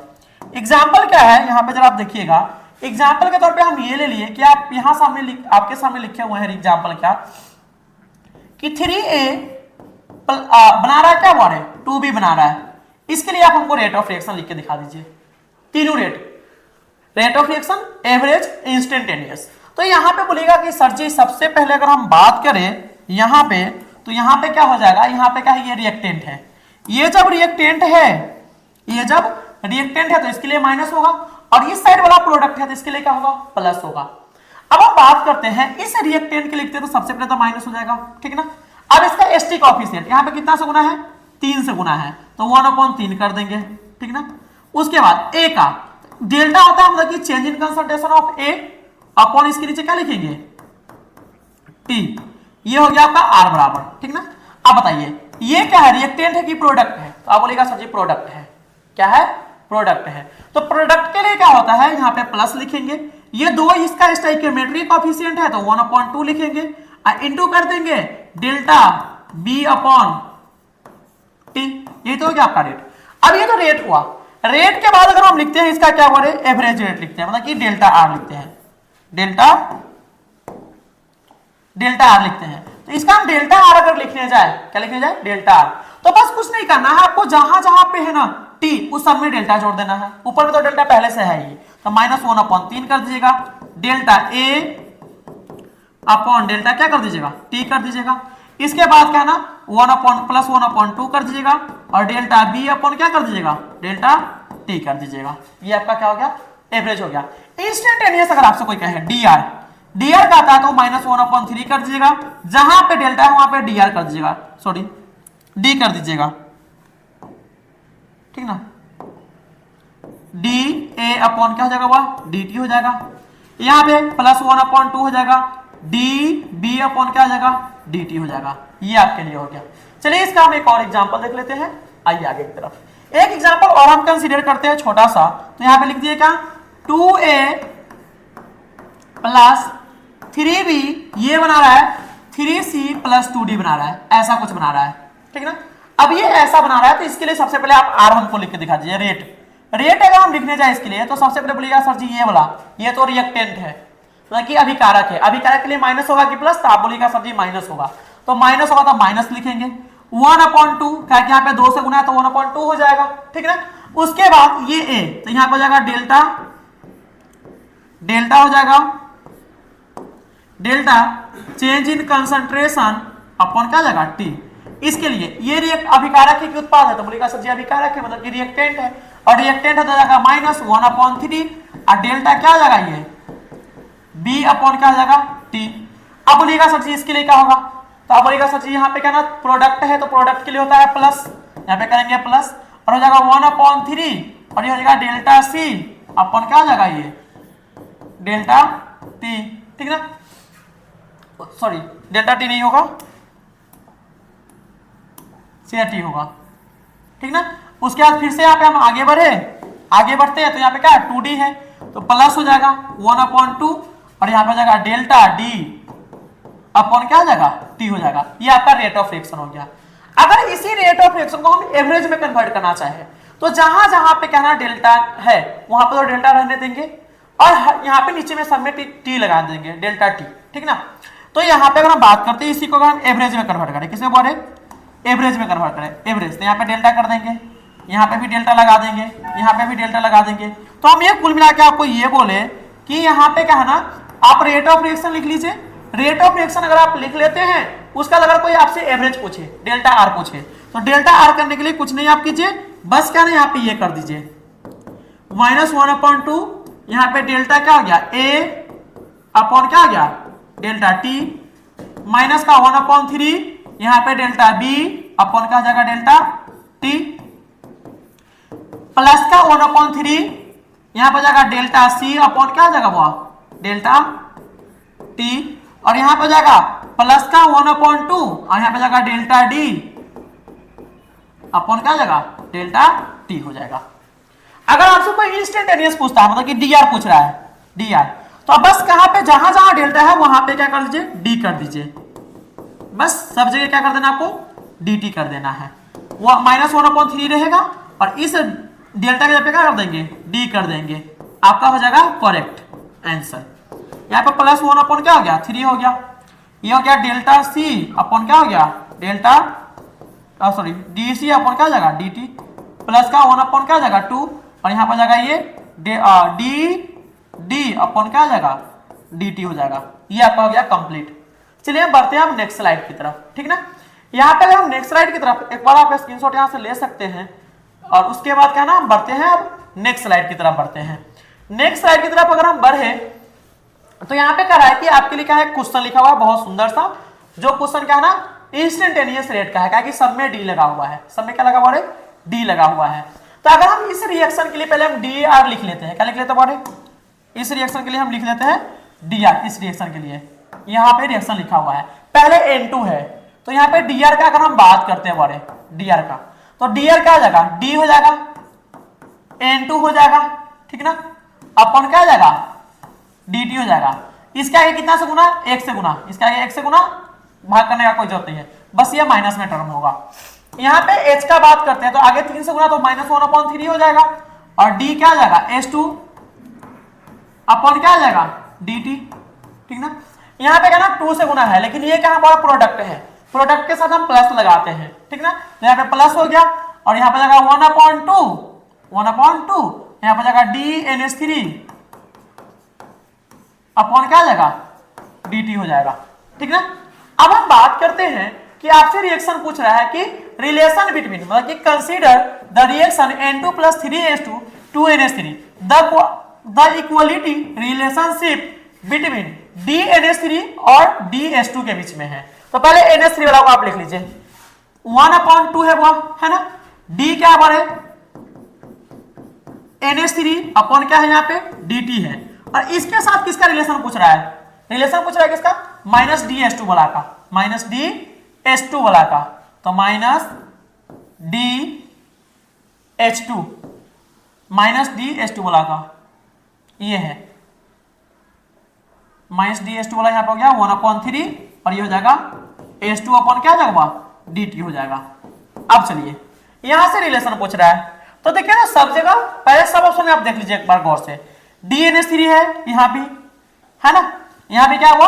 एग्जांपल क्या है, यहाँ पे जरा आप देखिएगा, एग्जाम्पल के तौर पे हम ये ले लिए कि आप यहां सामने आपके सामने लिखे हुए हैं एग्जाम्पल क्या, कि 3A बना रहा है क्या, बॉडी 2B बना रहा है। इसके लिए आप हमको रेट ऑफ रिएक्शन लिख के दिखा दीजिए, तीनों rate of reaction, average, instantaneous. तो यहां पे बोलेगा कि सर जी सबसे पहले अगर हम बात करें यहां पे, तो यहां पे क्या हो जाएगा, यहां पे क्या है, ये रिएक्टेंट है, ये जब रिएक्टेंट है तो इसके लिए माइनस होगा, और इस साइड वाला प्रोडक्ट है तो इसके लिए क्या होगा, प्लस होगा। अब हम बात करते हैं इस रिएक्टेंट के लिखते हैं तो सबसे पहले तो माइनस हो जाएगा, ठीक ना। अब इसका एसटी कोएफिशिएंट यहाँ पे कितना से गुना है, 3 से गुना है, तो 1/3 कर देंगे, ठीक ना। उसके बाद ए का डेल्टा होता है, मतलब कि change in concentration of A upon इसके नीचे क्या लिखेंगे, टी। ये हो गया आपका आर बराबर, ठीक ना। अब बताइए ये क्या है, रिएक्टेंट है कि प्रोडक्ट है, तो आप बोलेगा सर जी प्रोडक्ट है, क्या है, प्रोडक्ट है। तो प्रोडक्ट के लिए क्या होता है, यहाँ पे प्लस लिखेंगे, ये दो इसका स्टोइकियोमेट्री कोएफिशिएंट है तो 1/2 लिखेंगे, इनटू कर देंगे डेल्टा बी अपॉन टी, ये तो हो गया आपका रेट। अब ये तो रेट हुआ, रेट के बाद अगर हम लिखते हैं इसका क्या हुआ, एवरेज रेट लिखते हैं, मतलब कि डेल्टा आर लिखते हैं, डेल्टा आर लिखते हैं। तो इसका हम डेल्टा आर अगर लिखने जाए, क्या लिखने जाए, डेल्टा आर, तो बस कुछ नहीं करना है आपको, जहां जहां पे है ना टी उस सब में डेल्टा जोड़ देना है। ऊपर में तो डेल्टा पहले से है ही, तो -1/3 कर दीजिएगा, डेल्टा ए अपॉन डेल्टा क्या कर दीजिएगा, टी कर दीजिएगा। इसके बाद क्या ना 1/+1/2 कर दीजिएगा, और डेल्टा बी अपॉन क्या कर दीजिएगा, डेल्टा टी कर दीजिएगा। ये आपका क्या हो गया, एवरेज हो गया। इंस्टेंटेनियस अगर आपसे कोई कहे डीआर का आता है तो -1/3 कर दीजिएगा, जहां पे डेल्टा है वहां पे डीआर कर दीजिएगा, सॉरी डी कर दीजिएगा, ठीक ना। डी ए अपॉन क्या हो जाएगा, वह डी टी हो जाएगा। यहां पे +1/2 हो जाएगा, डी बी अपॉन क्या हो जाएगा, डी टी हो जाएगा। ये आपके लिए हो गया। चलिए इसका हम एक और एग्जांपल देख लेते हैं, आइए आगे की तरफ। एक एग्जांपल और हम कंसीडर करते हैं छोटा सा, तो यहां पे लिख दिए क्या, 2A + 3B ये बना रहा है 3C + 2D बना रहा है, ऐसा कुछ बना रहा है, ठीक ना। अब ये ऐसा बना रहा है तो इसके लिए सबसे पहले आप R1 को लिख के दिखा दीजिए, रेट अगर हम लिखने जाए इसके लिए तो सबसे पहले बोलिएगा सर जी ये वाला, ये तो रिएक्टेंट है, मतलब कि अभिकारक है, अभिकारक के लिए माइनस होगा कि प्लस, तो आप बोलिएगा सर जी माइनस होगा, तो माइनस होगा तो माइनस लिखेंगे। 1/2 क्या कि यहाँ पे 2 से गुना है तो 1/2 हो जाएगा, ठीक ना। उसके बाद ये ए, तो यहाँ पे हो जाएगा डेल्टा हो जाएगा, delta change in concentration upon क्या जाएगा, टी। इसके लिए ये अभिकारक है कि उत्पाद है, तो बोलेगा सर जी अभिकारक है, मतलब कि रिएक्टेंट है, और रिएक्टेंट है तो जाएगा -1/3, और डेल्टा क्या हो जाएगा, ये बी अपॉन क्या हो जाएगा, टी। अब बोलिएगा सर जी इसके लिए क्या होगा, तो आप बोलिएगा सर जी यहाँ पे क्या ना प्रोडक्ट है तो प्रोडक्ट के लिए होता है प्लस, यहाँ पे करेंगे प्लस, और हो जाएगा 1/3, और ये हो जाएगा डेल्टा सी अपॉन क्या हो जाएगा, ये डेल्टा टी, ठीक ना। सॉरी डेल्टा टी नहीं होगा, टी होगा, ठीक ना। उसके बाद फिर से यहाँ पे हम आगे बढ़ते हैं तो यहाँ पे क्या है 2D है, तो प्लस हो जाएगा 1/2, और यहाँ पे हो जाएगा डेल्टा डी अपॉन क्या हो जाएगा, टी हो जाएगा। ये आपका रेट ऑफ रिएक्शन हो गया। अगर इसी रेट ऑफ रिएक्शन को हम एवरेज में कन्वर्ट करना चाहे तो जहां जहां पे क्या ना डेल्टा है वहां पे तो डेल्टा रहने देंगे और यहाँ पे नीचे में सब में टी लगा देंगे, डेल्टा टी, ठीक ना। तो यहाँ पे अगर हम बात करते हैं इसी को अगर हम एवरेज में कन्वर्ट करें, किसमें बोले, एवरेज में कन्वर्ट करें, एवरेज, तो यहाँ पे डेल्टा कर देंगे, यहाँ पे भी डेल्टा लगा देंगे, यहाँ पे भी डेल्टा लगा देंगे। तो हम ये कुल मिला के आपको ये बोले कि यहाँ पे क्या है ना, आप रेट ऑफ रिएक्शन लिख लीजिए। रेट ऑफ रिएक्शन अगर आप लिख लेते हैं उसका अगर कोई आपसे एवरेज पूछे, डेल्टा आर पूछे, तो डेल्टा आर करने के लिए कुछ नहीं आप कीजिए, बस क्या ना यहाँ पे ये कर दीजिए -1/2, यहाँ पे डेल्टा क्या हो गया, ए अपॉन क्या हो गया, डेल्टा टी, माइनस का 1/3, यहाँ पे डेल्टा बी अपॉन क्या हो जाएगा, डेल्टा टी, प्लस का 1/3, यहाँ पे जाएगा डेल्टा सी अपॉन क्या हो जाएगा वो, डेल्टा टी, और यहाँ पे जाएगा प्लस का 1/2 और यहाँ पे जाएगा डेल्टा डी अपॉन क्या हो जाएगा, डेल्टा टी हो जाएगा। अगर आपसे कोई इंस्टेंटेनियस पूछता है, मतलब कि डी आर पूछ रहा है, डी आर, तो अब बस कहां पे जहां जहां डेल्टा है वहां पे क्या कर दीजिए, डी कर दीजिए, बस सब जगह क्या कर देना आपको, डी टी कर देना है। वो -1/3 रहेगा और इस डेल्टा के जगह पे क्या कर देंगे, डी कर देंगे, आपका हो जाएगा करेक्ट आंसर। यहाँ पे +1 अपॉन क्या हो गया, 3 हो गया, ये हो गया डेल्टा सी अपॉन क्या हो गया, delta sorry D C upon क्या हो जाएगा, डी टी, प्लस का 1 अपॉन क्या हो जाएगा 2 और यहाँ पर जाएगा ये डी अपॉन क्या हो जाएगा, डी टी हो जाएगा। ये आपका हो गया कंप्लीट। चलिए हम बढ़ते हैं हम नेक्स्ट स्लाइड की तरफ, ठीक ना। यहाँ पे हम नेक्स्ट स्लाइड की तरफ एक बार आप स्क्रीनशॉट यहाँ से ले सकते हैं और उसके बाद क्या ना हम बढ़ते हैं अब नेक्स्ट स्लाइड की तरफ बढ़ते हैं। नेक्स्ट स्लाइड की तरफ अगर हम बढ़े तो यहाँ पे क्या है कि आपके लिए क्या है, क्वेश्चन लिखा हुआ है बहुत सुंदर सा, जो क्वेश्चन क्या है ना इंस्टेंटेनियस रेट का है, क्या कि सब में डी लगा हुआ है, सब में क्या लगा हुआ है, डी लगा हुआ है। तो अगर हम इस रिएक्शन के लिए पहले हम डी आर लिख लेते हैं, क्या लिख लेते हैं बारे, इस रिएक्शन के लिए हम लिख लेते हैं डी आर। इस रिएक्शन के लिए यहाँ पे रिएक्शन लिखा हुआ है, पहले N2 है तो यहाँ पे डी आर का अगर हम बात करते हैं बारे डी आर का, तो डी आर क्या हो जाएगा, डी हो जाएगा, N2 हो जाएगा, ठीक ना, अपन क्या हो जाएगा, dt हो जाएगा। इसके आगे कितना से गुना, 1 से गुना, इसके आगे 1 से गुना, भाग करने का कोई जरूरत नहीं है, बस ये माइनस में टर्म होगा। यहाँ पे h का बात करते हैं तो आगे 3 से गुना तो -1/3 हो जाएगा और d क्या आ जाएगा, S2 अपॉन क्या आ जाएगा, dt, ठीक ना। यहाँ पे क्या ना 2 से गुना है लेकिन ये क्या हमारा प्रोडक्ट है, प्रोडक्ट के साथ हम प्लस लगाते हैं, ठीक ना। तो यहाँ पे प्लस हो गया और यहाँ पे जाएगा 1/2, यहाँ पे जाएगा DNS3 अपॉन क्या आ जाएगा, dt हो जाएगा, ठीक ना। अब हम बात करते हैं कि आपसे रिएक्शन पूछ रहा है कि रिलेशन बिटवीन, मतलब कि consider the reaction N2 + 3H2 2NH3 the equality relationship between DNH3 और DH2 के बीच में है। तो पहले NH3 वाला को आप लिख लीजिए, 1/2 है वो, है ना, D क्या है, NH3 अपॉन क्या है यहाँ पे, dt है, और इसके साथ किसका रिलेशन पूछ रहा है, रिलेशन पूछ रहा है किसका, -DH2 वाला का, -DH2 वाला का, तो -DH2 वाला का ये है, -DH2 वाला यहाँ पे हो गया 1/3 और ये हो जाएगा H2 अपॉन क्या जाएगा, dt हो जाएगा। अब चलिए यहां से रिलेशन पूछ रहा है तो देखिए ना सब जगह पहले सब ऑप्शन में आप देख लीजिए एक बार गौर से, DNS3 है यहाँ भी, है ना, यहाँ पे क्या हुआ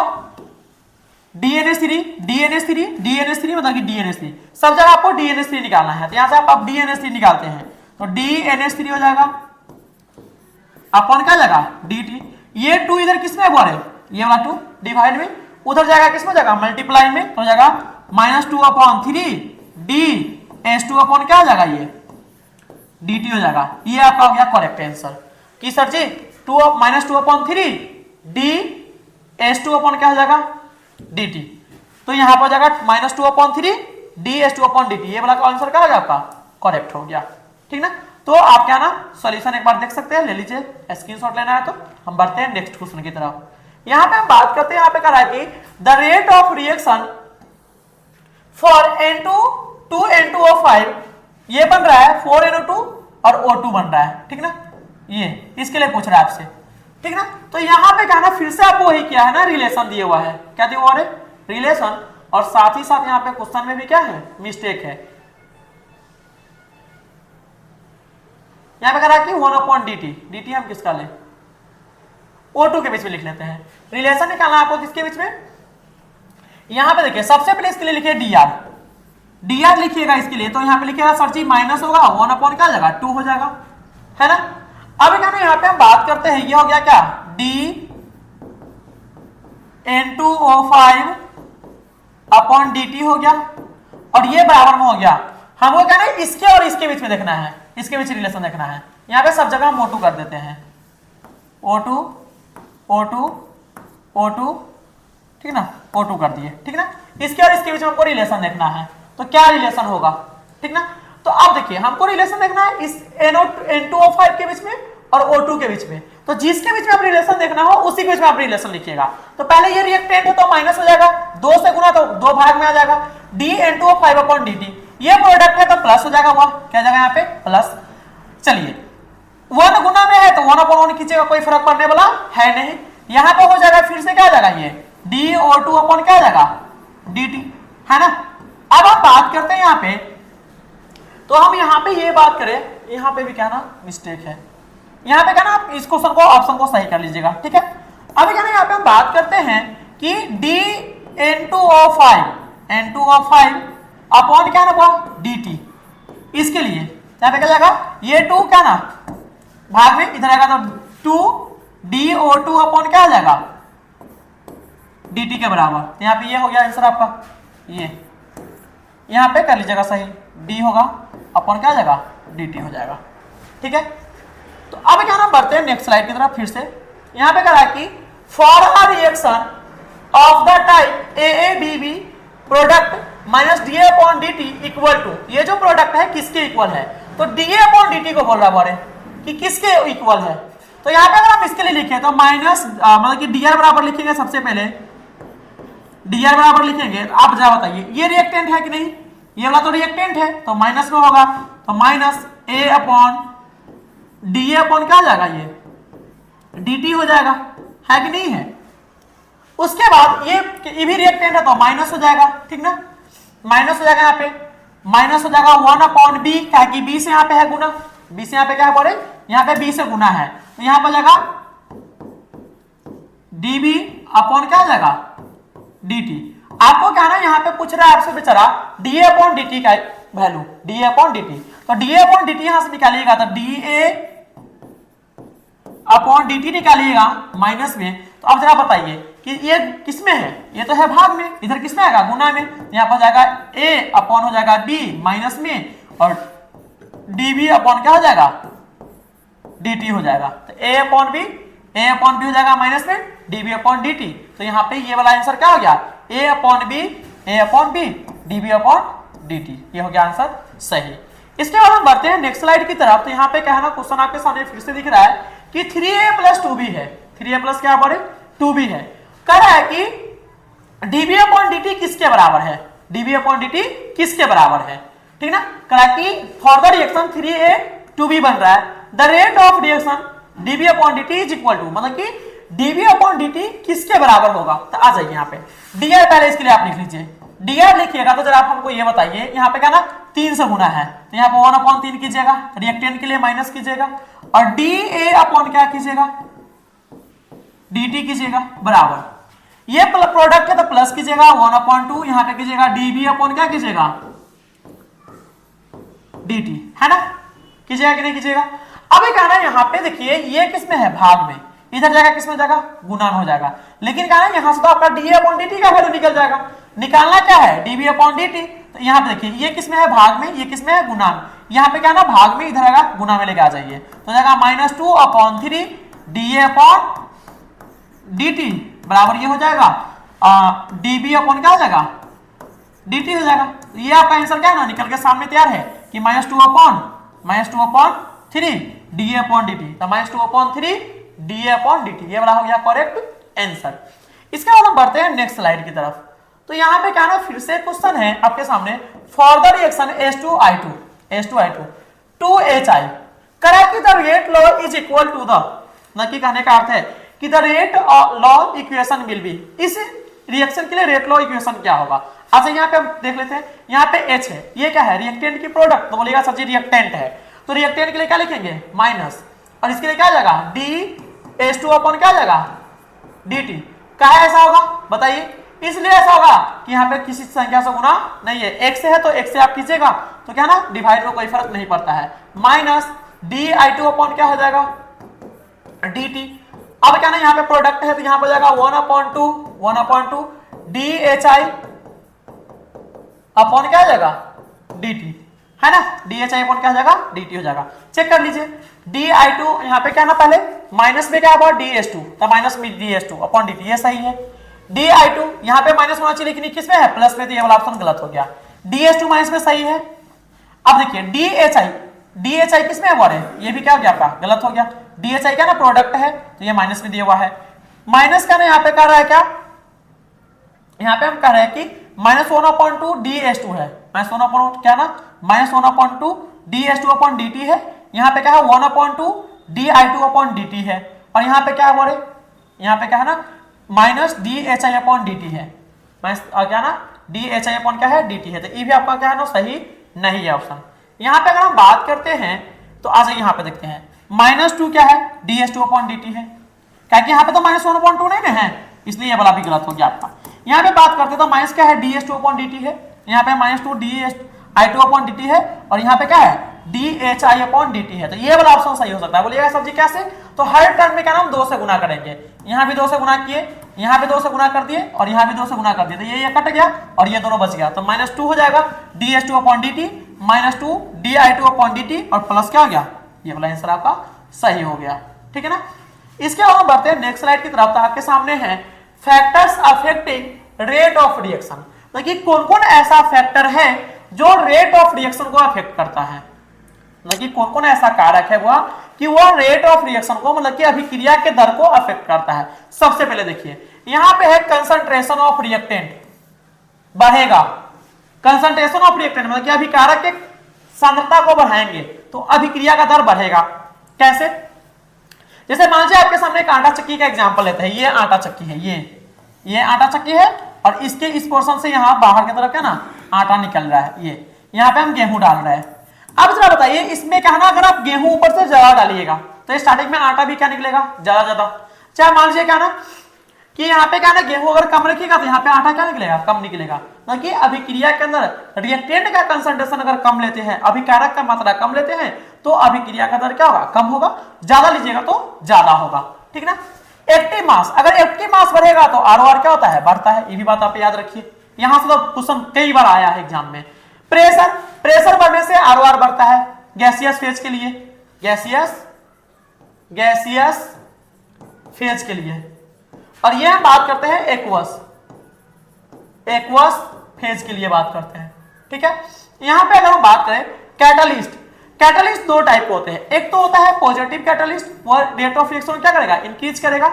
DNS3 मतलब कि DNS3, सब जगह आपको DNS3 निकालना है, तो यहाँ से आप DNS3 निकालते हैं तो DNS3 हो जाएगा अपॉन क्या जाएगा, dt, ये 2 इधर किसमें है बोले, ये वाला 2 डिवाइड में, उधर जाएगा किसमें जाएगा, मल्टीप्लाई में, तो जाएगा -2/3 DH2 अपॉन क्या हो जाएगा, ये dt हो जाएगा। ये आपका हो गया करेक्ट आंसर कि सर जी -2/3 DH2 अपॉन क्या हो जाएगा, dt, तो यहाँ पर जाएगा -2/3 DH2 अपॉन dt, ये वाला आंसर क्या हो गया आपका, करेक्ट हो गया, ठीक ना। तो आप क्या ना सॉल्यूशन एक बार देख सकते हैं, ले लीजिए, स्क्रीनशॉट लेना है तो हम बढ़ते हैं नेक्स्ट क्वेश्चन की तरफ। यहाँ पे हम बात करते हैं, यहाँ पे कह रहा है कि the rate of reaction for N2 to N2O5, ये बन रहा है 4NO2 और O2 बन रहा है, ठीक ना, ये इसके लिए पूछ रहा है आपसे, ठीक ना। तो यहाँ पे क्या ना फिर से आपको वही किया है ना, रिलेशन दिया हुआ है, क्या दिया हुआ है, रिलेशन, और साथ ही साथ यहाँ पे क्वेश्चन में भी क्या है, मिस्टेक है। यहाँ पे कह रहा है कि 1/dt, dt हम किसका ले, O2 के बीच में लिख लेते हैं। रिलेशन निकालना आपको किसके बीच में, यहाँ पे देखिए सबसे पहले इसके लिए लिखिए dr, dr लिखिएगा इसके लिए, तो यहाँ पे लिखिएगा सर जी माइनस होगा 1 क्या जगह 2 हो जाएगा, है ना। अब क्या ना यहाँ पे हम बात करते हैं, ये हो गया क्या dN2O5/dt हो गया, और ये बराबर में हो गया, हमको क्या ना इसके और इसके बीच में देखना है, इसके बीच रिलेशन देखना है। यहाँ पे सब जगह हम O2 कर देते हैं, O2 O2 O2, ठीक ना, O2 कर दिए, ठीक ना। इसके और इसके बीच में हमको रिलेशन देखना है, तो क्या रिलेशन होगा, ठीक ना। तो अब देखिए हमको रिलेशन देखना है इस N2O5 के बीच में और O2 के बीच में, तो जिसके बीच में आप रिलेशन देखना हो उसी के बीच में आप रिलेशन लिखिएगा। तो पहले ये रिएक्टेंट है तो माइनस हो जाएगा, 2 से गुना तो 2 भाग में आ जाएगा, dN2O5/dt, ये प्रोडक्ट है तो प्लस हो जाएगा, वह क्या जाएगा यहाँ पे प्लस। चलिए 1 गुना में है तो 1/1 खींचेगा, कोई फर्क पड़ने वाला है नहीं, यहाँ पे हो जाएगा फिर से क्या जाएगा ये dO2 क्या जाएगा dt, है ना। अब हम बात करते हैं यहाँ पे, तो हम यहाँ पे ये बात करें, यहाँ पे भी क्या ना मिस्टेक है, यहाँ पे क्या ना आप इस क्वेश्चन को ऑप्शन को सही कर लीजिएगा, ठीक है। अब क्या ना यहाँ पे हम बात करते हैं कि dN2O5 क्या ना dt, इसके लिए यहाँ पे क्या जाएगा, ये 2 क्या ना भाग में इधर आएगा तो 2 dO2 क्या आ जाएगा dt के बराबर। तो यहाँ पे ये हो गया आंसर आपका, ये यहाँ पे कर लीजिएगा सही, d होगा अपन क्या आ जाएगा dt हो जाएगा, ठीक है। तो अब क्या नाम बढ़ते हैं नेक्स्ट स्लाइड की तरफ फिर से। यहाँ पे कह रहा है कि for a reaction of the type AABB product minus dA/dt equal to, ये जो प्रोडक्ट है किसके इक्वल है, तो dA/dt को बोल रहा है बोले कि किसके इक्वल है। तो यहाँ पे अगर हम इसके लिए लिखे तो माइनस मतलब कि dr बराबर लिखेंगे, सबसे पहले dr बराबर लिखेंगे, तो आप जरा बताइए ये रिएक्टेंट है कि नहीं, ये वाला तो रिएक्टेंट है तो माइनस में होगा, तो माइनस A/dA क्या जाएगा, ये dt हो जाएगा, है कि नहीं है। उसके बाद ये भी रिएक्टेंट है तो माइनस हो जाएगा, ठीक ना, माइनस हो जाएगा, यहाँ पे माइनस हो जाएगा 1/b, क्या कि b से यहाँ पे है गुना, b से यहाँ पे क्या है बोले, यहाँ पे b से गुना है, तो यहाँ पर जाएगा dB/ क्या जाएगा dt। आपको क्या ना यहाँ पे पूछ रहा है आपसे बेचारा dA/dt का वैल्यू, dA/dt, तो dA/dt यहां से निकालिएगा तो dA/dt निकालिएगा माइनस में। तो अब जरा बताइए कि ये किसमें है, ये तो है भाग में, इधर किसमें आएगा गुना में, यहाँ पर जाएगा A/ हो जाएगा b माइनस में, और dB/ क्या हो जाएगा dt हो जाएगा, तो A/b हो जाएगा माइनस में dB/dt। तो यहाँ पे ये वाला आंसर क्या हो गया, A/b dB/dt, ये हो गया आंसर सही। इसके बाद हम बढ़ते हैं नेक्स्ट स्लाइड की तरफ। तो यहाँ पे क्या है ना क्वेश्चन आपके सामने फिर से दिख रहा है कि 3a + 2b है, 3a+ क्या बड़े 2b है, कह रहा है कि dB/dt किसके बराबर है, dB/dt किसके बराबर है, ठीक ना। कह रहा है कि फॉर द रिएक्शन 3a2b बन रहा है, the rate of reaction dB/dt is equal to, मतलब कि dB/dt किसके बराबर होगा। तो आ जाइए यहाँ पे dr, पहले इसके लिए आप लिख लीजिए, dr लिखिएगा तो जरा आप हमको ये बताइए, यहाँ पे क्या ना 3 से गुना है, तो यहाँ पे 1/3 कीजिएगा, रिएक्टेंट के लिए माइनस कीजिएगा, और dA/ क्या कीजिएगा dt कीजिएगा बराबर, ये प्रोडक्ट है तो प्लस कीजिएगा 1/2, यहाँ पे कीजिएगा dB/ क्या कीजिएगा dt, है ना, कीजिएगा कि नहीं कीजिएगा। अब ये कहना यहाँ पे देखिए ये किसमें है भाग में, इधर जाएगा किसमें जाएगा गुना में हो जाएगा, लेकिन कहना यहाँ से तो आपका dA/dt का वैल्यू निकल जाएगा, निकालना क्या है dB/dt। तो यहाँ पे देखिए ये किसमें है भाग में, ये किसमें है गुना में, यहाँ पे क्या ना भाग में इधर आएगा गुना में लेके आ जाइए, तो जाएगा -2/3 dA/dt बराबर ये हो जाएगा dB/ क्या हो जाएगा dt हो जाएगा। ये आपका आंसर क्या है ना निकल के सामने तैयार है कि -2/3 dA/dt, तो -2/3 dA/dt, ये वाला हो गया करेक्ट आंसर। इसके बाद हम बढ़ते हैं नेक्स्ट स्लाइड की तरफ। तो यहाँ पे क्या ना फिर से क्वेश्चन है आपके सामने, for the reaction H2I2 2HI, करा कि the rate law is equal to the, न कि कहने का अर्थ है कि the rate law equation will be, इस रिएक्शन के लिए रेट लॉ इक्वेशन क्या होगा। अच्छा यहाँ पे हम देख लेते हैं, यहाँ पे H है, ये क्या है, रिएक्टेंट की प्रोडक्ट, तो बोलेगा सर जी रिएक्टेंट है, तो रिएक्टेंट के लिए क्या लिखेंगे माइनस, और इसके लिए क्या आ जाएगा DH2 अपन क्या आ जाएगा DT। कहा ऐसा होगा बताइए, इसलिए ऐसा होगा कि यहाँ पे किसी संख्या से गुना नहीं है, एक से है तो एक से आप कीजिएगा तो क्या ना डिवाइड में कोई फर्क नहीं पड़ता है, माइनस DI2 अपन क्या हो जाएगा DT। अब क्या ना यहाँ पे प्रोडक्ट है तो यहाँ पे जाएगा 1/2 DHI अपॉन क्या हो जाएगा DT, है ना, DHI अपॉन क्या हो जाएगा DT हो जाएगा। चेक कर लीजिए, DI2 यहाँ पे क्या ना पहले माइनस में क्या होगा DH2, तो माइनस में DH2 अपॉन DT, ये सही है। DI2 यहाँ पे माइनस होना चाहिए लेकिन किस में है प्लस में, तो ये वाला ऑप्शन गलत हो गया। DH2 माइनस में सही है। अब देखिए DHI किस में है, ये भी क्या हो गया आपका गलत हो गया। DHI क्या ना प्रोडक्ट है तो ये माइनस में दिया हुआ है, माइनस का ना यहाँ पे कर रहा है क्या, यहाँ पे हम कह रहे हैं कि -1/2 DH2 है, -1/2 क्या ना -1/2 DH2 अपॉन DT है, यहाँ पे क्या है 1/2 DI2 अपॉन DT है, और यहाँ पे क्या है बोले, यहाँ पे क्या है ना माइनस DHI अपॉन DT है, क्या ना DHI अपॉन क्या है DT है, तो ये भी आपका क्या है ना सही नहीं है ऑप्शन। यहाँ पे अगर हम बात करते हैं तो आ जाइए यहाँ पे देखते हैं, -2 क्या है DH2 अपॉन DT है, क्या कि यहाँ पे तो -1/2 नहीं है, इसलिए ये वाला भी गलत हो गया आपका। यहाँ पे बात करते तो माइनस क्या है DH2 अपॉन DT है, यहाँ पे -2 DHI2 अपॉन DT है, और यहाँ पे क्या है DHI अपॉन DT है, तो ये वाला ऑप्शन सही हो सकता है। बोलिएगा सर जी कैसे, तो हर टर्म में क्या नाम 2 से गुना करेंगे, यहाँ भी 2 से गुना किए, यहाँ पे 2 से गुना कर दिए, और यहाँ भी 2 से गुना कर दिए, तो ये कट गया और ये दोनों बच गया, तो -2 हो जाएगा DH2 upon DT, -2 DI2 upon DT, और प्लस क्या हो गया, ये वाला आंसर आपका सही हो गया। ठीक है ना, इसके बाद हम बढ़ते हैं नेक्स्ट स्लाइड की तरफ, तो आपके सामने है factors affecting rate of reaction. देखिए कौन कौन ऐसा फैक्टर है जो रेट ऑफ रिएक्शन को अफेक्ट करता है, मतलब कौन कौन ऐसा कारक है वो कि वो रेट ऑफ रिएक्शन को मतलब कि अभिक्रिया के दर को अफेक्ट करता है। सबसे पहले देखिए यहां पे है कंसंट्रेशन ऑफ रिएक्टेंट बढ़ेगा, कंसंट्रेशन ऑफ रिएक्टेंट मतलब कि अभिकारक के सांद्रता को बढ़ाएंगे तो अभिक्रिया का दर बढ़ेगा। कैसे, जैसे मान लीजिए आपके सामने एक आटा चक्की का एग्जांपल लेते हैं, ये आटा चक्की है, ये आटा चक्की है, और इसके इस पोर्शन से यहाँ बाहर की तरफ क्या ना आटा निकल रहा है, ये यहाँ पे हम गेहूं डाल रहे हैं। अब जरा बताइए इसमें क्या ना, अगर आप गेहूं ऊपर से ज्यादा डालिएगा तो स्टार्टिंग में आटा भी क्या निकलेगा ज्यादा, चाहे मान लीजिए क्या ना कि यहाँ पे क्या ना गेहूं अगर कम रखिएगा तो यहाँ पे आटा क्या निकलेगा कम निकलेगा। कि अभिक्रिया के अंदर रिएक्टेंट का कंसंट्रेशन अगर कम लेते हैं, अभिकारक का मात्रा कम लेते हैं, तो अभिक्रिया का दर क्या होगा कम होगा, ज्यादा लीजिएगा तो ज्यादा होगा। ठीक ना, एक्टिव मास, अगर एक्टिव मास बढ़ेगा तो ROR क्या होता है बढ़ता है, ये भी बात आप याद रखिए, यहां से तो क्वेश्चन कई बार आया है एग्जाम में। प्रेशर बढ़ने से ROR बढ़ता है गैसियस फेज के लिए, गैसियस फेज के लिए, और ये हम बात करते हैं एक्वस फेज के लिए बात करते हैं। ठीक है, यहां पे अगर हम बात करें कैटलिस्ट 2 टाइप के होते हैं, एक तो होता है पॉजिटिव कैटलिस्ट, वो रेट ऑफ रिएक्शन क्या करेगा इंक्रीज करेगा,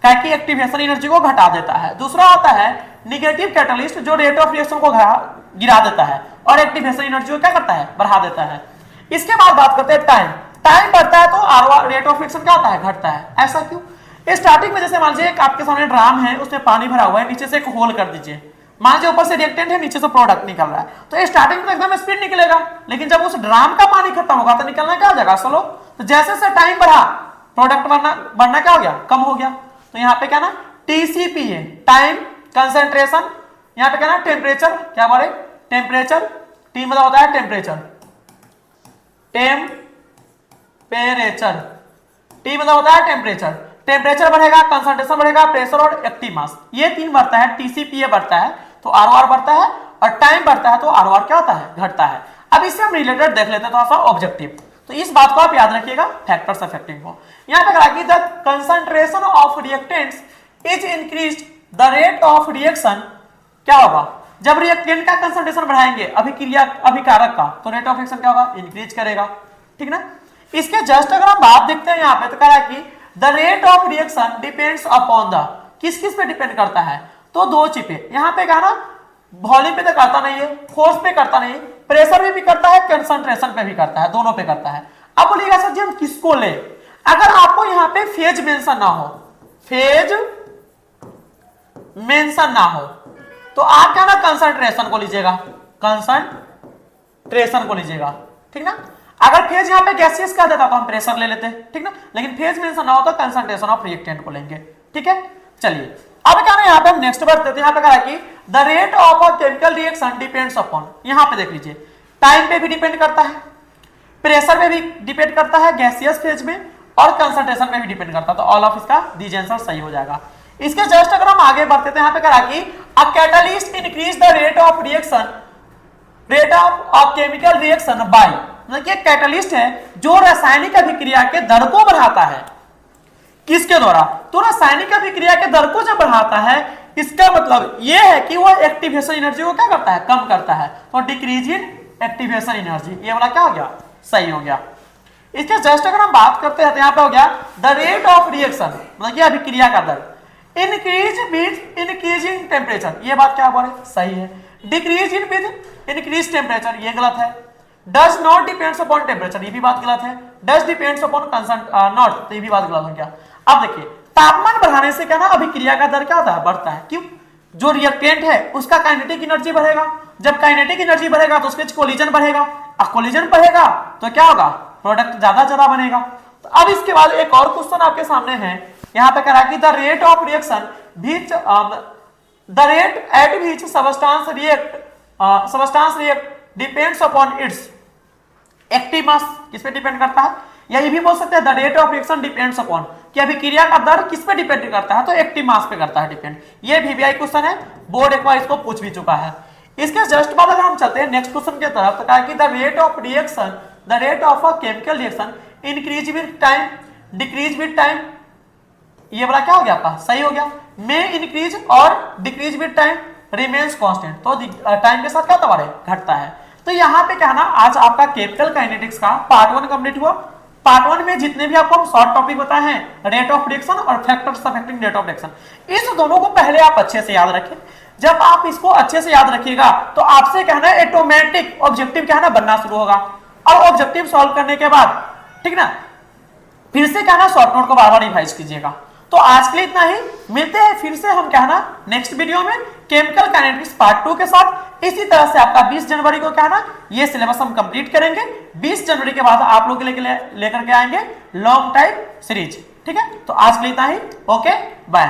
क्योंकि एक्टिवेशन एनर्जी को घटा देता है। दूसरा होता है निगेटिव कैटलिस्ट जो रेट ऑफ रिएक्शन को गिरा देता है और एक्टिवेशन एनर्जी को क्या करता है बढ़ा देता है। इसके बाद बात करते हैं टाइम बढ़ता है तो रेट ऑफ रिएक्शन क्या होता है घटता है। ऐसा क्यों, स्टार्टिंग में जैसे मान लीजिए आपके सामने ड्राम है, उसमें पानी भरा हुआ है, नीचे से एक होल कर दीजिए, मान लीजिए ऊपर से रिएक्टेंट है, नीचे से प्रोडक्ट निकल रहा है, तो स्टार्टिंग में एकदम स्पीड निकलेगा, लेकिन जब उस ड्राम का पानी खत्म होगा तो निकलना क्या हो जाएगा स्लो। तो जैसे जैसे टाइम बढ़ा प्रोडक्ट बढ़ना क्या हो गया कम हो गया। तो यहाँ पे क्या ना TCP है, टाइम कंसंट्रेशन, यहाँ पे क्या ना टेम्परेचर, क्या बोले टेम्परेचर, टी मतलब होता है टेम्परेचर, टी मतलब होता है टेम्परेचर बढ़ेगा, कंसंट्रेशन बढ़ेगा, प्रेशर और एक्टिव मास, ये 3 बढ़ता है। TCPA बढ़ता है तो ROR बढ़ता है, और टाइम बढ़ता है तो ROR क्या होता है घटता है। अब इससे हम रिलेटेड देख लेते हैं थोड़ा सा ऑब्जेक्टिव, तो इस बात को आप याद रखिएगा फैक्टर्स अफेक्टिंग को। यहाँ पे कहा कि the concentration of reactants is increased the rate of reaction, क्या होगा जब रिएक्टेंट का कंसंट्रेशन बढ़ाएंगे अभिकारक का, तो रेट ऑफ रिएक्शन क्या होगा इंक्रीज करेगा। ठीक ना, इसके जस्ट अगर हम बात देखते हैं यहाँ पे तो कह रहा है कि the rate of reaction depends upon the, किस पे डिपेंड करता है, तो 2 चीज पे, यहाँ पे कहा ना वॉल्यूम पे तो करता नहीं है, फोर्स पे करता नहीं, प्रेशर पे भी करता है, कंसंट्रेशन पे भी करता है, दोनों पे करता है। अब बोलिएगा सर जी हम किसको ले, अगर आपको यहाँ पे फेज मेंशन ना हो, फेज मेंशन ना हो तो आप क्या ना कंसंट्रेशन को लीजिएगा, कंसंट्रेशन को लीजिएगा, ठीक ना। अगर फेज यहाँ पे गैसियस का देता तो हम प्रेशर ले लेते, ठीक ना, लेकिन फेज मेंशन ना हो तो कंसंट्रेशन ऑफ रिएक्टेंट को लेंगे, ठीक है। चलिए अब क्या ना यहाँ पे हम नेक्स्ट बढ़ते थे, यहाँ पे कहा कि the rate of a chemical reaction depends upon, यहाँ पे देख लीजिए टाइम पे भी डिपेंड करता है, प्रेशर पे भी डिपेंड करता है गैसियस फेज में, और कंसंट्रेशन पे भी डिपेंड करता है। तो ऑल ऑफ इसका दीज आंसर सही हो जाएगा। इसके जस्ट अगर हम आगे बढ़ते थे, यहाँ पे कहा कि a catalyst increase the rate of reaction, rate of a chemical reaction by, मतलब कि कैटलिस्ट है जो रासायनिक अभिक्रिया के दर को बढ़ाता है, किसके द्वारा, तो रासायनिक अभिक्रिया के दर को जब बढ़ाता है, इसका मतलब यह है कि वो एक्टिवेशन एनर्जी को क्या करता है, कम करता है। तो डिक्रीज इन एक्टिवेशन एनर्जी, ये वाला क्या हो गया, सही हो गया। इसके जस्ट अगर हम बात करते हैं तो यहाँ पे हो गया द रेट ऑफ रिएक्शन, मतलब कि अभिक्रिया का दर, इंक्रीज विद इंक्रीजिंग टेम्परेचर, ये बात क्या बोले, सही है। Decrease in with increase temperature, ये गलत है। Does not depends upon temperature, ये भी बात गलत है। डज डिपेंड्स अपॉन कंसंट नॉट, तो ये भी बात गलत हो गया। अब देखिए तापमान बढ़ाने से क्या ना अभिक्रिया का दर क्या होता है, बढ़ता है। क्यों, जो रिएक्टेंट है उसका काइनेटिक एनर्जी बढ़ेगा, जब काइनेटिक एनर्जी बढ़ेगा तो उसके कोलिजन बढ़ेगा, अब कोलिजन बढ़ेगा तो क्या होगा, प्रोडक्ट ज्यादा बनेगा। तो अब इसके बाद एक और क्वेश्चन आपके सामने है, यहाँ पे कहा कि the rate of reaction which the rate at which substance react depends upon its active mass, किस पे डिपेंड करता है, या ये भी बोल सकते हैं the rate of reaction depends upon, कि अभिक्रिया का दर किस पे डिपेंड करता है, तो एक्टिव मास पे करता है डिपेंड। ये वीवीआई क्वेश्चन है, बोर्ड एक बार इसको पूछ भी चुका है। इसके जस्ट बाद अगर हम चलते हैं नेक्स्ट क्वेश्चन की तरफ, तो कहा कि the rate of reaction, the rate of a chemical reaction increase with time, decrease with time, ये वाला क्या हो गया आपका, सही हो गया। मे इंक्रीज और decrease with time remains constant, तो टाइम के साथ क्या होता है, घटता है। तो यहाँ पे क्या ना आज आपका केमिकल काइनेटिक्स का पार्ट 1 कंप्लीट हुआ। पार्ट 1 में जितने भी आपको हम शॉर्ट टॉपिक बताए हैं, रेट ऑफ रिएक्शन और factors affecting rate of reaction, इस दोनों को पहले आप अच्छे से याद रखें। जब आप इसको अच्छे से याद रखिएगा तो आपसे क्या है ना ऑटोमेटिक ऑब्जेक्टिव क्या है ना बनना शुरू होगा, और ऑब्जेक्टिव सॉल्व करने के बाद ठीक ना फिर से क्या ना शॉर्ट नोट को बार बार रिवाइज कीजिएगा। तो आज के लिए इतना ही, मिलते हैं फिर से हम क्या ना नेक्स्ट वीडियो में केमिकल काइनेटिक्स पार्ट 2 के साथ। इसी तरह से आपका 20 जनवरी को क्या ना ये सिलेबस हम कंप्लीट करेंगे। 20 जनवरी के बाद आप लोग लेकर के आएंगे लॉन्ग टाइप सीरीज, ठीक है। तो आज के लिए इतना ही, ओके बाय।